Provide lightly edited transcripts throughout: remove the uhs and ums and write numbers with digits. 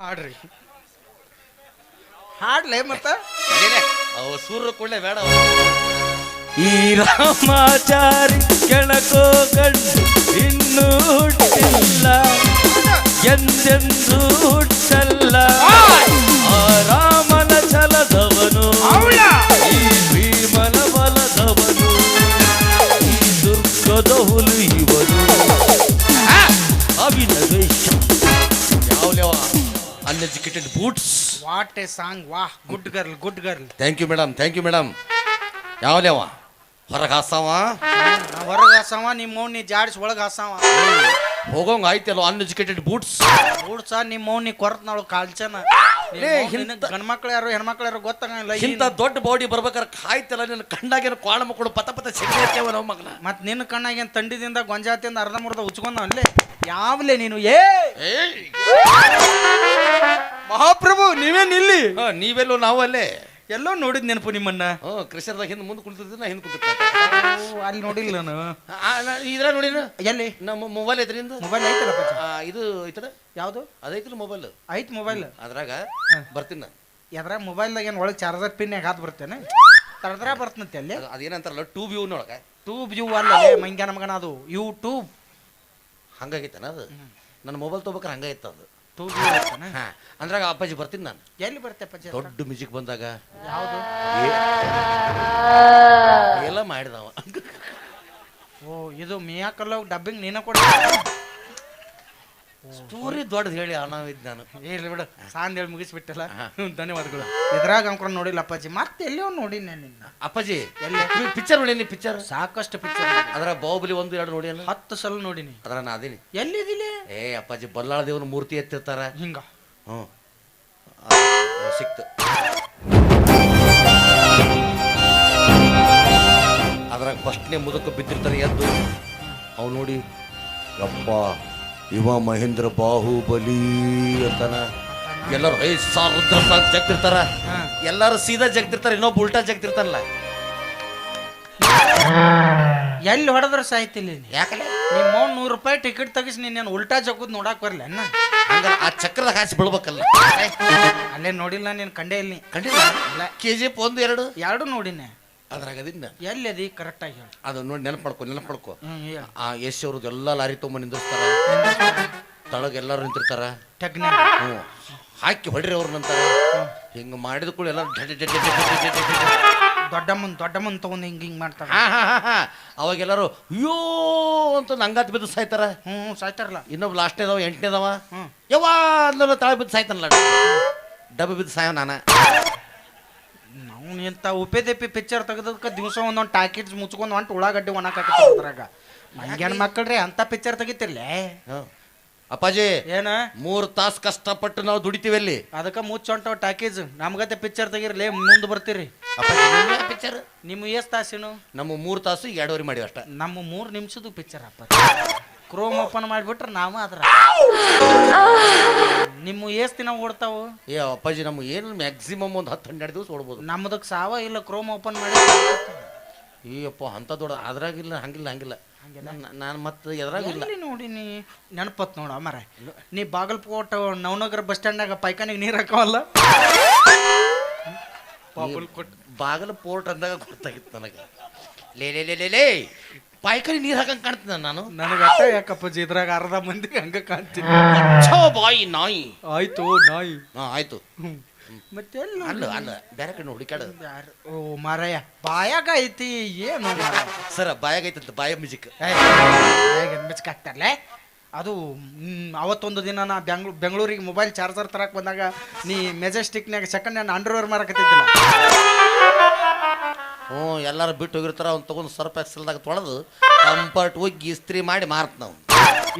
ಹಾಡ್ರಿ ಹಾಡ್ಲೆ ಮತ್ತ ಅವ ಸೂರ್ಯ ಕೊಳ್ಳೆ ಬೇಡ ಈ ರಾಮಾಚಾರಿ ಕೆಳಕೋ ಗಂಡು ಇನ್ನೂ ಹುಟ್ಟಿಲ್ಲ ಎಂದೆಂದೂ ಹುಟ್ಟಲ್ಲ ಆ ರಾಮನ ಛಲದವನು ಈ ಭೀಮನ ಬಲದವನು ಈ ದುರ್ಗದ ಹುಲು ಇವನು ಅಭಿನವೇಶ ಯಾವ್ಲೇವ uneducated boots. What a song ವಾಹ್ good girl good girl. Thank you madam ಯಾವ್ಲೇವ ಹೊರಗೆ ಹಾಸವ ಹೊರಗೆ ಹಾಸವ ನಿಮ್ಮ ನೀ ಜಾಡ್ಸ್ ಒಳಗೆ ಹಾಸವ ಹೋಗೋಂಗ ಆಯ್ತಲ್ಲ ಅನ್ಎಜುಕೇಟೆಡ್ ಬೂಟ್ಸ್. ಬೂಡ್ಸ ನಿಮ್ಮ ನೀ ಕೊರತ್ನಾಳು ಕಾಲ್ಚನ ಗಂಡ್ಮಕ್ಳು ಯಾರು ಹೆಣ್ಮಕ್ಳು ಯಾರು ಗೊತ್ತಾಗಲ್ಲ. ಇಂಥ ದೊಡ್ಡ ಬಾಡಿ ಬರ್ಬೇಕಾರೆ ಕಾಯ್ತಲ್ಲ ನಿನ್ನ ಕಣ್ಣಾಗೇನು ಕ್ವಾಳ ಮಕ್ಕಳು ಪತ ಪತ ಸಿಗ್ತೇವ ನಾವು ಮಗನ. ಮತ್ ನಿನ್ನ ಕಣ್ಣಾಗೇನು ತಂಡಿದಿಂದ ಗೊಂಜಾತಿಯಿಂದ ಅರ್ಧ ಮುರ್ದ ಉಚ್ಕೊಂಡ ಅಲ್ಲೇ ಯಾವ್ಲೆ ನೀನು ಏ ಮಹಾಪ್ರಭು ನೀವೇನ್ ಇಲ್ಲಿ ನೀವೆಲ್ಲೋ ನಾವು ಅಲ್ಲೇ ಎಲ್ಲೋ ನೋಡಿದ್ ನೆನಪು ನಿಮ್ಮನ್ನ. ಕೃಷ್ಣದಾಗ ಹಿಂದೆ ಮುಂದೆ ಕುಳಿತಿರ್ತೀನಿ ನಾ ಹಿಂದೆ ಕುಳಿತಿರ್ತೀನಿ. ಅಲ್ಲಿ ನೋಡಿಲ್ಲ ನಾನು ಇದ್ರ ನೋಡಿ ಎಲ್ಲಿ ನಮ್ಮ ಮೊಬೈಲ್ ಐತ್ರಿಂದ ಮೊಬೈಲ್ ಐತಲ್ಲ ಇದು ಐತದ ಯಾವ್ದು ಅದೈತಿಲ್ಲ ಮೊಬೈಲ್ ಐತ್ ಮೊಬೈಲ್ ಅದ್ರಾಗ ಬರ್ತೀನಿ ನಾನು. ಎದ್ರ ಮೊಬೈಲ್ದಾಗ ಏನು ಒಳಗೆ ಚಾರ್ಜರ್ ಪಿನ್ಯಾಗ ಹಾತ್ ಬರ್ತೇನೆ ತರದ್ರ ಬರ್ತನಂತೆ ಅಲ್ಲಿ ಅದೇನಂತಾರಲ್ಲ ಟ್ಯೂಬ್ ಇವನೊಳಗೆ ಟ್ಯೂಬ್ ಯು ಅಲ್ಲ ಮಂಗ್ಯಾನ ಮಗನ ಅದು ಯೂಟ್ಯೂಬ್ ಹಂಗಾಗೈತನ ಅದು ನನ್ನ ಮೊಬೈಲ್ ತೊಗೋಬೇಕಾರೆ ಹಂಗಾಗಿತ್ತು ಅದು ಟ್ಯೂಬ್ ಹಾ ಅಂದ್ರಾಗ ಅಪ್ಪಾಜಿ ಬರ್ತೀನಿ ನಾನು. ಎಲ್ಲಿ ಬರ್ತೇಪ್ಪ ದೊಡ್ಡ ಮ್ಯೂಸಿಕ್ ಬಂದಾಗ ಯಾವುದು ಎಲ್ಲ ಮಾಡಿದವ. ಓ ಇದು ಮಿಯಾಕಲ್ಲ ಡಬ್ಬಿಂಗ್ ನೀನ ಕೊಡ ಸ್ಟೋರಿ ದೊಡ್ಡದು ಹೇಳಿ ಅನಾವಿದ್ ನಾನು ಹೇಳಿ ಬಿಡು ಸಾಂದ್ ಹೇಳಿ ಮುಗಿಸ್ಬಿಟ್ಟಲ್ಲ. ಧನ್ಯವಾದಗಳು. ಇದ್ರಾಗ ಅಂಕ್ರ ನೋಡಿಲ್ಲ ಅಪ್ಪಾಜಿ ಮತ್ತೆ ಎಲ್ಲಿಯೋ ನೋಡಿ ನಿನ್ನ ಅಪ್ಪಾಜಿ ಎಲ್ಲಿ ಪಿಕ್ಚರ್ ನೋಡೀನಿ ಪಿಕ್ಚರ್ ಸಾಕಷ್ಟು ಪಿಕ್ಚರ್ ಅದ್ರ ಬಾಹುಬಲಿ 1 2 ನೋಡಿ 10 ಸಲ ನೋಡಿನಿ ಅದ್ರ ನಾ ಅದೀನಿ. ಎಲ್ಲಿದಿಲ್ಲ ಅಪ್ಪಾಜಿ ಬಲ್ಲಾಳ ದೇವ್ರ ಮೂರ್ತಿ ಎತ್ತಿರ್ತಾರ ಹಿಂಗ ಹ್ಞೂ ಸಿಕ್ತು ಅದ್ರಾಗ ಫಸ್ಟ್ನೇ ಮುದಕ್ಕೆ ಬಿದ್ದಿರ್ತಾರೆ ಎದ್ದು ಅವ್ ನೋಡಿ ಯಪ್ಪ ಇವ ಮಹೇಂದ್ರ ಬಾಹುಬಲಿ ಅಂತಾನ. ಎಲ್ಲರೂ 5,000 ರುದ್ರ ಜಗ್ತಿರ್ತಾರ ಎಲ್ಲಾರು ಸೀದಾ ಜಗ್ತಿರ್ತಾರ ಇನ್ನೊಬ್ಬ ಉಲ್ಟಾ ಜಗ್ತಿರ್ತಾರಲ್ಲ. ಎಲ್ಲಿ ಹೊಡೆದ್ರ ಸಾಯ್ತಿಲ್ಲ ಯಾಕಲ್ಲ ನಿಮ್ಮ ₹100 ಟಿಕೆಟ್ ತೆಗಿಸಿ ನೀನು ಉಲ್ಟಾ ಜಗ್ಗುದ್ ನೋಡಕ್ ಬರ್ಲಿ ಅನ್ನ ಹಂಗ ಆ ಚಕ್ರದ ಹಾಸಿ ಬೀಳ್ಬೇಕಲ್ಲ. ಅಲ್ಲೇ ನೋಡಿಲ್ಲ ನೀನು ಕಂಡೇ ಇಲ್ಲಿ ಕಂಡಿಲ್ಲ KGF 1 2 ಎರಡು ನೋಡಿನಿ ಅದ್ರಾಗ ಅದಿನ್ನ ಎಲ್ಲಿ ಅದಿ ಕರೆಕ್ಟ್ ಆಗಿ ಹೇಳಿ ಅದು ನೋಡಿ ನೆನಪು ಮಾಡ್ಕೊ ಆ ಯಶ್ ಅವ್ರದ್ದು ಎಲ್ಲ ಲಾರಿ ತೊಗೊಂಬ ನಿಂದಿರ್ತಾರ ತಳಗ ಎಲ್ಲಾರು ನಿಂತಿರ್ತಾರ ಟೆಕ್ನಿ ಹ್ಞೂ ಹಾಕಿ ಹೊಡ್ರಿ ಅವ್ರ ನಂತರ ಹಿಂಗ ಮಾಡಿದ ಕೂಡ ಎಲ್ಲ ದೊಡ್ಡಮ್ಮನ್ ತಗೊಂಡ್ ಹಿಂಗ್ ಮಾಡ್ತಾರ. ಅವಾಗೆಲ್ಲರೂ ಅಯ್ಯೋ ಅಂತ ನಂಗಾತ್ ಬಿದ್ದು ಸಾಯ್ತಾರ. ಸಾಯ್ತಾರಲ್ಲ. ಇನ್ನೊಬ್ಬ ಲಾಸ್ಟ್ನೇದವ 8ನೇದವ ಯವ್ವಾ ಅಂದ ತಾಳ ಬಿದ್ದು ಸಾಯ್ತಾನಲ್ಲ ಡಬ್ಬಿ ಬಿದ್ದು ಸಾಯವ ನಾನ. ನಾವು ಇಂಥ ಉಪೇದೆಪ್ಪಿ ಪಿಕ್ಚರ್ ತೆಗೆದಕ್ಕೆ ದಿವಸ ಒಂದೊಂದು ಟಾಕಿಟ್ಸ್ ಮುಚ್ಕೊಂಡು ಹೊಂಟು ಉಳ್ಳಾಗಡ್ಡಿ ಒಣಕಾಕದ್ರಾಗ ಮಂಗ್ಯಾನ ಮಕ್ಕಳ್ರಿ ಅಂತ ಪಿಕ್ಚರ್ ತೆಗಿತಿರ್ಲೆ. ಅಪ್ಪಾಜಿ ಏನ 3 ತಾಸು ಕಷ್ಟಪಟ್ಟು ನಾವು ದುಡಿತೀವಿ ಅಲ್ಲಿ ಅದಕ್ಕೆ ಮುಚ್ಚೊಂಟವ್ ಟಾಕೀಸ್ ನಮ್ಗತ್ತೆ ಪಿಕ್ಚರ್ ತೆಗಿರ್ಲಿ ಮುಂದೆ ಬರ್ತೀರಿ. ಪಿಕ್ಚರ್ ನಿಮ್ಮ ಎಷ್ಟ್ ತಾಸಿನು ನಮ್ಮ 3 ತಾಸು 2 ಮಾಡಿವಿ ಅಷ್ಟ. ನಮ್ಮ 3 ನಿಮಿಷದ್ದು ಪಿಕ್ಚರ್ ಅಪ್ಪ ಕ್ರೋಮ್ ಓಪನ್ ಮಾಡಿಬಿಟ್ರೆ ನಾವು ಅದ್ರ ನಿಮ್ಮ ಎಷ್ಟ್ ದಿನ ಓಡ್ತಾವು ಅಪ್ಪಾಜಿ ನಮ್ಮ ಏನು ಮ್ಯಾಕ್ಸಿಮಮ್ ಒಂದು 10-12 ದಿವಸ ಓಡ್ಬೋದು. ನಮ್ದಕ್ಕೆ ಸಾವ ಇಲ್ಲ ಕ್ರೋಮ್ ಓಪನ್ ಮಾಡಿ ಅಯ್ಯಪ್ಪ ಅಂತ ದೊಡ್ಡ ಅದ್ರಾಗಿಲ್ಲ ಹಂಗಿಲ್ಲ ನಾನು ಮತ್ತೆ ಎದ್ರಾಗಿಲ್ಲ ನೋಡಿನಿ ನೆನಪತ್ ನೋಡ ಮರ ನೀ ಬಾಗಲಕೋಟ ನವನಗರ ಬಸ್ ಸ್ಟ್ಯಾಂಡ್ನಾಗ ಪೈಖಾನಿಗೆ ನೀರು ಹಾಕವಲ್ಲ ಬಾಗಲ ಪೋರ್ಟ್ ಅಂದಾಗ ಗೊತ್ತಾಗಿತ್ತು ನನಗೆ ಲೇ ಪಾಯ್ಕರಿ ನೀರು ಹಾಕಂಗೆ ಕಾಣ್ತೀನಿ ನಾನು. ನನಗೆ ಅಷ್ಟ ಯಾಕಪ್ಪಾಜಿ ಇದ್ರಾಗ ಅರ್ಧ ಮಂದಿ ಹಂಗ ಕಾಣ್ತೀನಿ. ಬಾಯಿ ನಾಯಿ ಆಯ್ತು ನಾಯಿ ಆಯ್ತು ಮತ್ತೆ ಅಲ್ಲ ಬೇರೆ ಕಡೆ ಹುಡುಕಾಡ. ಓ ಮಾರಾಯ ಬಾಯಾಗ ಐತಿ ಏನು ಸರ ಬಾಯಾಗ ಐತಂತ ಬಾಯ ಮ್ಯೂಸಿಕ್ ಮಿಸ್ಕ್ ಆಗ್ತಾರಲ್ಲ ಅದು. ಅವತ್ತೊಂದು ದಿನ ನಾ ಬೆಂಗಳೂರಿಗೆ ಮೊಬೈಲ್ ಚಾರ್ಜರ್ ತರಕ್ ಬಂದಾಗ ನೀ ಮೆಜೆಸ್ಟಿಕ್ನಾಗ ಸೆಕೆಂಡ್ ಹ್ಯಾಂಡ್ ಅಂಡರ್ವೇರ್ ಮಾರಕತ್ತಿದ್ದಿಲ್ಲ. ಎಲ್ಲಾರು ಬಿಟ್ಟು ಹೋಗಿರ್ತಾರ ಅವ್ನು ತಗೊಂಡು ಸರ್ಫ್ ಎಕ್ಸೆಲ್ದಾಗ ತೊಳೆದು ಕಂಫರ್ಟ್ ಹೋಗಿ ಇಸ್ತ್ರಿ ಮಾಡಿ ಮಾರ್ತ ನಾವು.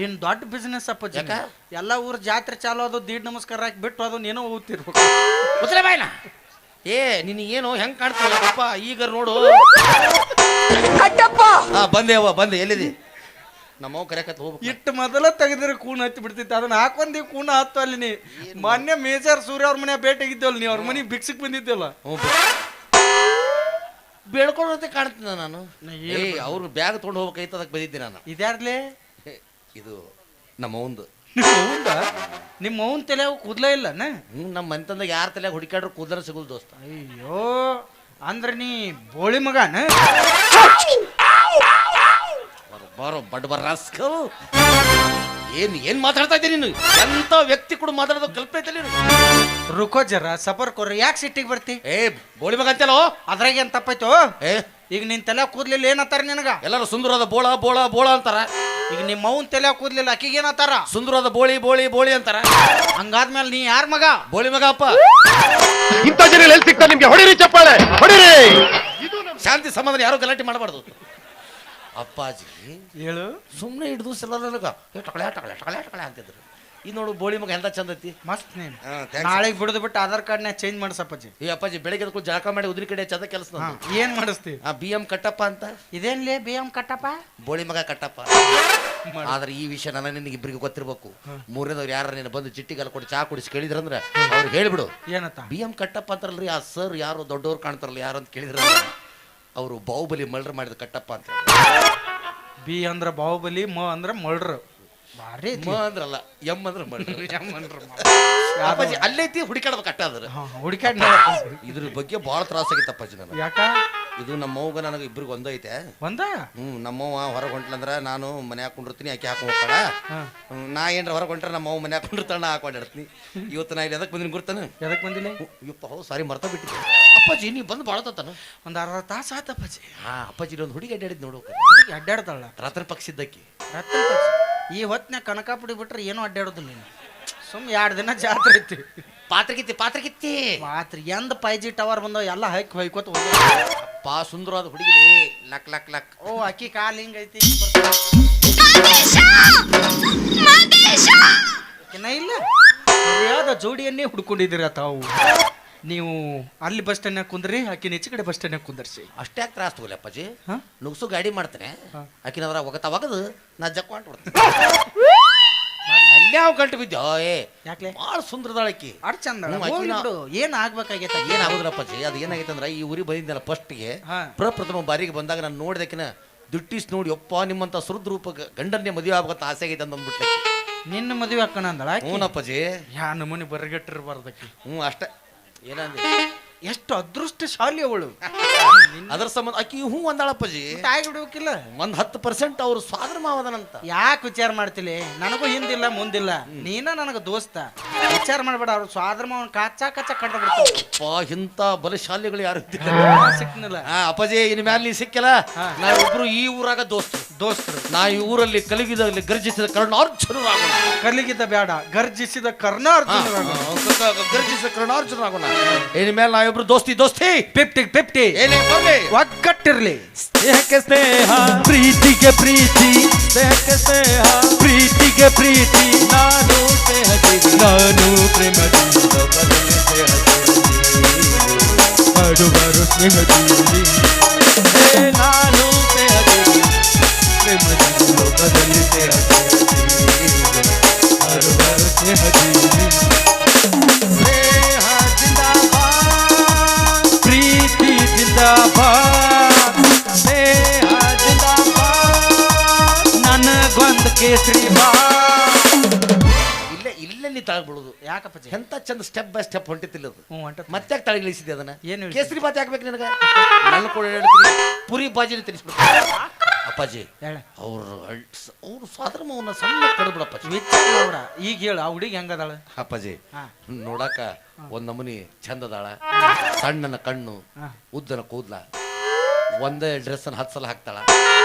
ಇನ್ ದೊಡ್ಡ ಬಿಸ್ನೆಸ್ ಅಪ್ಪ ಎಲ್ಲ ಊರ್ ಜಾತ್ರೆ ಚಾಲು ಅದು ದೀಡ್ ನಮಸ್ಕಾರ ಹಾಕಿ ಬಿಟ್ಟು ಅದು ನೀನು ಹೋಗ್ತಿರ್ಬೇಕು ಬಾಯ್ನ ನಿನ್ ಏನು ಹೆಂಗ್ ಕಾಣ್ತಪ್ಪ ಈಗ ನೋಡು. ಬಂದೆ ಎಲ್ಲಿದಿ ನಮ್ಮ ಕರೆಕತ್ ಹೋಗ್ಬೇಕು. ಇಟ್ಟು ಮೊದಲ ತೆಗೆದ್ರೆ ಕೂಣ ಹತ್ತಿ ಬಿಡ್ತಿತ್ತು ಅದನ್ನ ಹಾಕೊಂಡಿ ಕೂಣ ಹತ್ತು ಅಲ್ಲಿ ನೀ ಮೊನ್ನೆ ಮೇಜರ್ ಸೂರ್ಯ ಅವ್ರ ಮನೆ ಭೇಟಿಗಿದ್ದವಲ್ಲ ನೀ ಅವ್ರ ಮನೆ ಭಿಕ್ಷಕ್ ಬಂದಿದ್ದಲ್ಲ ಬೇಡ್ಕೊಳ್ಳೋದೇ ಕಾಣ್ತೀನಿ ನಾನು. ಅವ್ರು ಬ್ಯಾಗ್ ತೊಗೊಂಡು ಹೋಗ್ಬೇಕಾಯ್ತು ಅದಕ್ಕೆ ಬಂದಿದ್ದೆ ನಾನು. ಇದ್ಯಾರ್ಲೇ ಇದು ನಮ್ಮ ಒಂದು ನಿಮ್ಮ ಅವನ್ ತಲೆ ಕೂದ್ಲೇ ಇಲ್ಲನ? ನಮ್ಮ ಮನೆತಂದಾಗ ಯಾರ ತಲೆ ಹುಡುಕಾಡ್ರು ಕೂದಲ ಸಿಗುಲ್ ದೋಸ್ತ. ಅಯ್ಯೋ ಅಂದ್ರೆ ನೀ ಬೋಳಿ ಮಗನ? ಬಾರೋ ಬಡ್ ಬರ್ರಾಸ್ಕ. ಏನ್ ಮಾತಾಡ್ತಾ ಇದ್ದೀನಿ ನೀನು? ಎಂತ ವ್ಯಕ್ತಿ ಕೂಡ ಮಾತಾಡೋದು ಕಲ್ಪನೆ ಐತೆ ನೀನು? ರುಕೋ ಜರ ಸಫರ್ ಕೊರ್ರಿ, ಯಾಕೆ ಸಿಟ್ಟಿಗೆ ಬರ್ತಿ? ಬೋಳಿ ಮಗ ಅಂತಲೋ ಅದ್ರಾಗ ಏನ್ ತಪ್ಪಾಯ್ತು? ಈಗ ನಿನ್ ತಲೆ ಕೂದ್ಲಿಲ್ಲ ಏನತ್ತಾರ ನಿನಗ? ಎಲ್ಲರೂ ಸುಂದರವಾದ ಬೋಳ ಬೋಳ ಬೋಳ ಅಂತಾರ. ಈಗ ನಿಮ್ಮ ಅವನ್ ತಲೆ ಕೂದ್ಲಿಲ್ಲ ಅಕ್ಕಿಗೆ ಏನತ್ತಾರ? ಸುಂದರವಾದ ಬೋಳಿ ಬೋಳಿ ಬೋಳಿ ಅಂತಾರ. ಹಂಗಾದ್ಮೇಲೆ ನೀ ಯಾರ ಮಗ? ಬೋಳಿ ಮಗ ಅಪ್ಪ. ಇಂಥ ಜನ ಎಲ್ಲಿ ಸಿಗ್ತಾರೆ ನಿಮ್ಗೆ? ಹೊಡಿರಿ ಚಪ್ಪಾಳೆ ಹೊಡಿರಿ. ಶಾಂತಿ ಸಮಾಧಾನ ಯಾರು ಗಲಾಟೆ ಮಾಡಬಾರ್ದು. ಅಪ್ಪಾಜಿ ಹೇಳು. ಸುಮ್ಮನೆ ಹಿಡಿದು ಸಲ ನನಗ ಟಕಳೆ ಟಕಳೆ ಟಕಳೆ ಟಕಳೆ ಅಂತಿದ್ರು. ಈ ನೋಡು ಬೋಳಿ ಮಗ ಎಂತ ಚಂದ ಐತಿ. ಮಸ್ತ್ ನೀನು. ನಾಳೆಗೆ ಬಿಡದು ಬಿಟ್ಟು ಆಧಾರ್ ಕಾರ್ಡ್ನ ಚೇಂಜ್ ಮಾಡ್ಸಪ್ಪಾಜಿ. ಈ ಅಪ್ಪಾಜಿ ಬೆಳಗ್ಗೆ ಎದ್ದು ಜಳಕ ಮಾಡಿ ಉದ್ರಿ ಕಡೆ ಚಂದ ಕೆಲಸ. ಏನ್ ಮಾಡಿಸ್ತಿ? BM ಕಟ್ಟಪ್ಪ ಅಂತ. ಇದೇನ್ಲೇ BM ಕಟ್ಟಪ್ಪ? ಬೋಳಿ ಮಗ ಕಟ್ಟಪ್ಪ. ಆದ್ರೆ ಈ ವಿಷಯ ನನ್ನ ನಿನಗೆ ಇಬ್ಬರಿಗೆ ಗೊತ್ತಿರ್ಬೇಕು. ಮೂರನೇದವ್ರು ಯಾರು ನೀನು ಬಂದು ಚಿಟ್ಟಿಗೆಲ್ಲ ಕೊಟ್ಟು ಚಾ ಕುಡಿಸಿ ಕೇಳಿದ್ರಂದ್ರೆ ಅವ್ರು ಹೇಳ್ಬಿಡು. ಏನತ್ತ? BM ಕಟ್ಟಪ್ಪ ಅಂತಾರಲ್ರಿ ಆ ಸರ್ ಯಾರು ದೊಡ್ಡವ್ರು ಕಾಣ್ತಾರಲ್ಲ ಯಾರು ಅಂತ ಕೇಳಿದ್ರ ಅವರು ಬಾಹುಬಲಿ ಮಲ್ಡ್ರ್ ಮಾಡಿದ ಕಟ್ಟಪ್ಪ ಅಂತ. ಬಿ ಅಂದ್ರ ಬಾಹುಬಲಿ, ಮ ಅಂದ್ರ ಮಳ್ರು. ಬಾರಿ ಮ ಅಂದ್ರಲ್ಲ, ಎಮ್ ಅಂದ್ರ ಮಲ್ಡ್ರ್. ಅಪ್ಪಾಜಿ ಅಲ್ಲೈತಿ ಹುಡುಕಾಡ್ದ ಕಟ್ಟ ಅದ್ರ ಹುಡುಕಾಡ್. ಇದ್ರ ಬಗ್ಗೆ ಬಹಳ ತ್ರಾಸ ಆಗಿತ್ತು ಅಪ್ಪಾಜಿ ನನಗೆ. ಯಾಕ? ಇದು ನಮ್ಮವ್ಗ ನನಗೆ ಇಬ್ಬರಿಗೆ ಒಂದೈತೆ. ಒಂದ? ನಮ್ಮವ್ವ ಹೊರಗೆ ಹೊಂಟ್ಲಂದ್ರ ನಾನು ಮನೆ ಹಾಕೊಂಡಿರ್ತೀನಿ, ಆಕೆ ಹಾಕೊಂಡು ಹೋಗ್ತಾಳ. ನಾ ಏನ್ರ ಹೊರಗೆ ಹೊಂಟ್ರೆ ನಮ್ಮವ್ವ ಮನೆ ಹಾಕೊಂಡಿರ್ತಾಳ, ನಾ ಹಾಕೊಂಡಿರ್ತೀನಿ. ಇವತ್ತು ನಾ ಇಲ್ಲಿ ಎದಕ್ಕೆ ಬಂದಿನಿ ಗುರ್ತಾನೆ? ಎದಕ್ ಬಂದಿಲ್ಲ? ಯಪ್ಪ ಹೌದು ಸಾರಿ ಮರ್ತಾ ಬಿಟ್ಟಿದ್ದೆ. ಅಪ್ಪಾಜಿ ನೀ ಬಂದು ಬಾಳತಾನ ಒಂದ್ ಅರ್ಧ ತಾಸ ಆತ ಅಪ್ಪಾಜಿ. ಅಪ್ಪಾಜಿ ಒಂದು ಹುಡುಗಿ ಅಡ್ಡಾಡಿದ್ ನೋಡು. ಹುಡುಗಿ ಅಡ್ಡಾಡ್ತಾಳ ರಾತ್ರಿ ಪಕ್ಷಿದ್ದಕ್ಕಿ. ಈ ಹೊತ್ನ್ಯಾಗ ಕನಕಾಪುಡಿ ಬಿಟ್ರೆ ಏನೂ ಅಡ್ಡಾಡೋದಿಲ್ಲ ನೀನು. ಸುಮ್ 2 ದಿನ ಜಾತ್ರೆ ಐತಿ. ಪಾತ್ರಗಿತ್ತಿ ಮಾತ್ರ ಎಂದ 5G ಟವರ್ ಬಂದವ ಎಲ್ಲ ಹಾಕಿ ಹೊಯ್ಕೋತ ಹೋದ. ಅಪ್ಪ ಸುಂದರವಾದ ಹುಡುಗಿ ಲಕ್ ಲಕ್ ಲಕ್. ಓ ಅಕ್ಕಿ ಕಾಲ್ ಹಿಂಗೈತಿ ಇಲ್ಲ. ಸರಿಯಾದ ಜೋಡಿಯನ್ನೇ ಹುಡ್ಕೊಂಡಿದ್ದೀರ ತಾವು. ನೀವು ಅಲ್ಲಿ ಬಸ್ ಸ್ಟ್ಯಾಂಡ್ ಕುಂದ್ರಿ, ಆಕಿನ ಈಚೆ ಕಡೆ ಬಸ್ ಸ್ಟ್ಯಾಂಡ್ ಕುಂದರ್ಸಿ. ಅಷ್ಟೇ ಯಾಕೆ ತ್ರಾಸ ತಗೋಲಿ ಅಪ್ಪಾಜಿ? ನುಗ್ಸು ಗಾಡಿ ಮಾಡ್ತೇನೆ, ಆಕಿನದ್ರ ಒಗದು ನಾ ಜಕ್ ಮಾಡ್ಬಿಡ್ತೀನಿ. ಅಲ್ಲೇ ಅವ್ ಗಂಟು ಬಿದ್ದ. ಯಾಕೆ? ಭಾಳ ಸುಂದರದಾಳಕಿ, ಅಡ್ ಚಂದ. ಏನ್ ಆಗ್ಬೇಕಾಗೈತೆ? ಏನಾಗುದಿಲ್ಲ ಅಪ್ಪಾಜಿ, ಅದು ಏನಾಗೈತೆ ಅಂದ್ರೆ ಈ ಊರಿಗೆ ಬಂದಿದ್ದಲ್ಲ ಫಸ್ಟ್ಗೆ ಪ್ರಪ್ರಥಮ ಬಾರಿಗೆ ಬಂದಾಗ ನಾನು ನೋಡಿದಕಿನ ದುಟ್ಟಿಸ್ ನೋಡಿ ಯಪ್ಪ ನಿಮ್ಮಂತ ಸುರುದ್ ರೂಪ ಗಂಡನ್ನೇ ಮದುವೆ ಆಗ್ಬೇಕಂತ ಆಸೆ ಆಗೈತೆ ಅಂತ ಅಂದ್ಬಿಟ್ಲೆ. ನಿನ್ನ ಮದುವೆ ಹಾಕೋಣ ಅಂದಳ? ಹ್ಞೂನಪ್ಪಾಜಿ. ಯಾ ನಮೂನಿ ಬರಗಟ್ಟಿರ್ಬಾರ್ದಕ್ಕಿ. ಅಷ್ಟೇ. ಏನಂದ್ರೆ ಎಷ್ಟು ಅದೃಷ್ಟಶಾಲಿ ಅವಳು. ಅದರ ಸಂಬಂಧ ಆಕಿ ಹೂ ಅಂದಾಳಪ್ಪಾಜಿ. ಆಗಿಬಿಡ್ಬೇಕಿಲ್ಲ. 10% ಅವ್ರು ಸ್ವಾದ್ರ ಮಾವದನಂತ. ಯಾಕೆ ವಿಚಾರ ಮಾಡ್ತಿಲಿ? ನನಗೂ ಹಿಂದಿಲ್ಲ ಮುಂದಿಲ್ಲ, ನೀನ ನನಗ ದೋಸ್ತ. ವಿಚಾರ ಮಾಡ್ಬೇಡ. ಅವ್ರು ಸ್ವಾದ್ರ ಮಾವನ್ ಕಚ್ಚಾ ಕಂಡು ಬಿಡ್ತಾವ. ಇಂಥ ಬಲಶಾಲಿಗಳು ಯಾರು ಸಿಕ್ನಿಲ್ಲ. ಅಪ್ಪಾಜಿ ಇನ್ ಮ್ಯಾಲ ನೀ ಸಿಕ್ಕಿಲ್ಲ. ನಾವಿಬ್ರು ಈ ಊರಾಗ ದೋಸ್ತರು. ನಾ ಈ ಊರಲ್ಲಿ ಕಲಗಿದಲ್ಲಿ ಗರ್ಜಿಸಿದ ಕರ್ಣಾರ್ಜುನರಾಗೋಣ. ಕಲಿಗಿದ್ದ ಬೇಡ, ಗರ್ಜಿಸಿದ ಕರ್ಣಾರ್ಜುನರಾಗೋಣ. ಗರ್ಜಿಸಿದ ಕರ್ಣಾರ್ಜುನರಾಗೋಣ. ಇನ್ ಮೇಲೆ ನಾವಿಬ್ರು ದೋಸ್ತಿ 50-50. ಏನೇ ಬರ್ಲಿ, ಒಗ್ಗಟ್ಟಿರ್ಲಿ. ಸ್ನೇಹಕ್ಕೆ ಸ್ನೇಹ, ಪ್ರೀತಿಗೆ ಪ್ರೀತಿ. ಸ್ನೇಹಕ್ಕೆ ಸ್ನೇಹ, ಪ್ರೀತಿಗೆ ಪ್ರೀತಿ. ನಾನು ಸ್ನೇಹಜೀವಿ, ನಾನು ಪ್ರೇಮದಿಂದ ಬರಲಿ ಸ್ನೇಹಜೀವಿ. ಮಾಡುವರು ಸ್ನೇಹಜೀವಿ. ನಾನು ಸ್ನೇಹಜೀವಿ, ಪ್ರೇಮದಿಂದ ಬರಲಿ ಸ್ನೇಹಜೀವಿ. ಮಾಡುವರು ಸ್ನೇಹಜೀವಿ. ಪ್ರೀತಿ ಜಿಂದಾಬಾದ್, ಸ್ನೇಹ ಜಿಂದಾಬಾದ್, ನನಗೊಂದು ಕೇಸರಿ ಬಾದ್. ಇಲ್ಲೇ ನೀ ತಳಗ್ಬಿಡುದು. ಯಾಕಪ್ಪ? ಎಂತ ಚಂದ ಸ್ಟೆಪ್ ಬೈ ಸ್ಟೆಪ್ ಹೊಂಟಿತ್ತಿಲ್ಲ ಅದು. ಮತ್ತೆ ಮತ್ತೆ ತಳಗಿಳಿಸಿದೆ ಅದನ್ನ. ಏನು ಕೇಸರಿ ಬಾತ್ ಹಾಕ್ಬೇಕು ನಿನಗ? ನನ್ನ ಕೂಡ ಹೇಳ್ತೀನಿ, ಪುರಿ ಬಾಜಿನ ತಿನ್ನಿಸ್ಬಿಡ್ತೀನಿ ಅಪ್ಪಾಜಿ. ಅವ್ರು ಸ್ವಾದ್ರ ಮಾವನ್ನ ಸಣ್ಣ ಕಡ್ಬಿಡಪ್ಪಾಜಿ. ಈಗ ಹೇಳು, ಆ ಹುಡುಗಿ ಹೆಂಗದಾಳ ಅಪ್ಪಾಜಿ? ನೋಡಾಕ ಒಂದ್ ನಮೂನಿ ಚಂದದಾಳ. ಸಣ್ಣನ ಕಣ್ಣು, ಉದ್ದನ ಕೂದ್ಲ, ಒಂದೇ ಡ್ರೆಸ್ ಅನ್ನ 10 ಸಲ ಹಾಕ್ತಾಳ.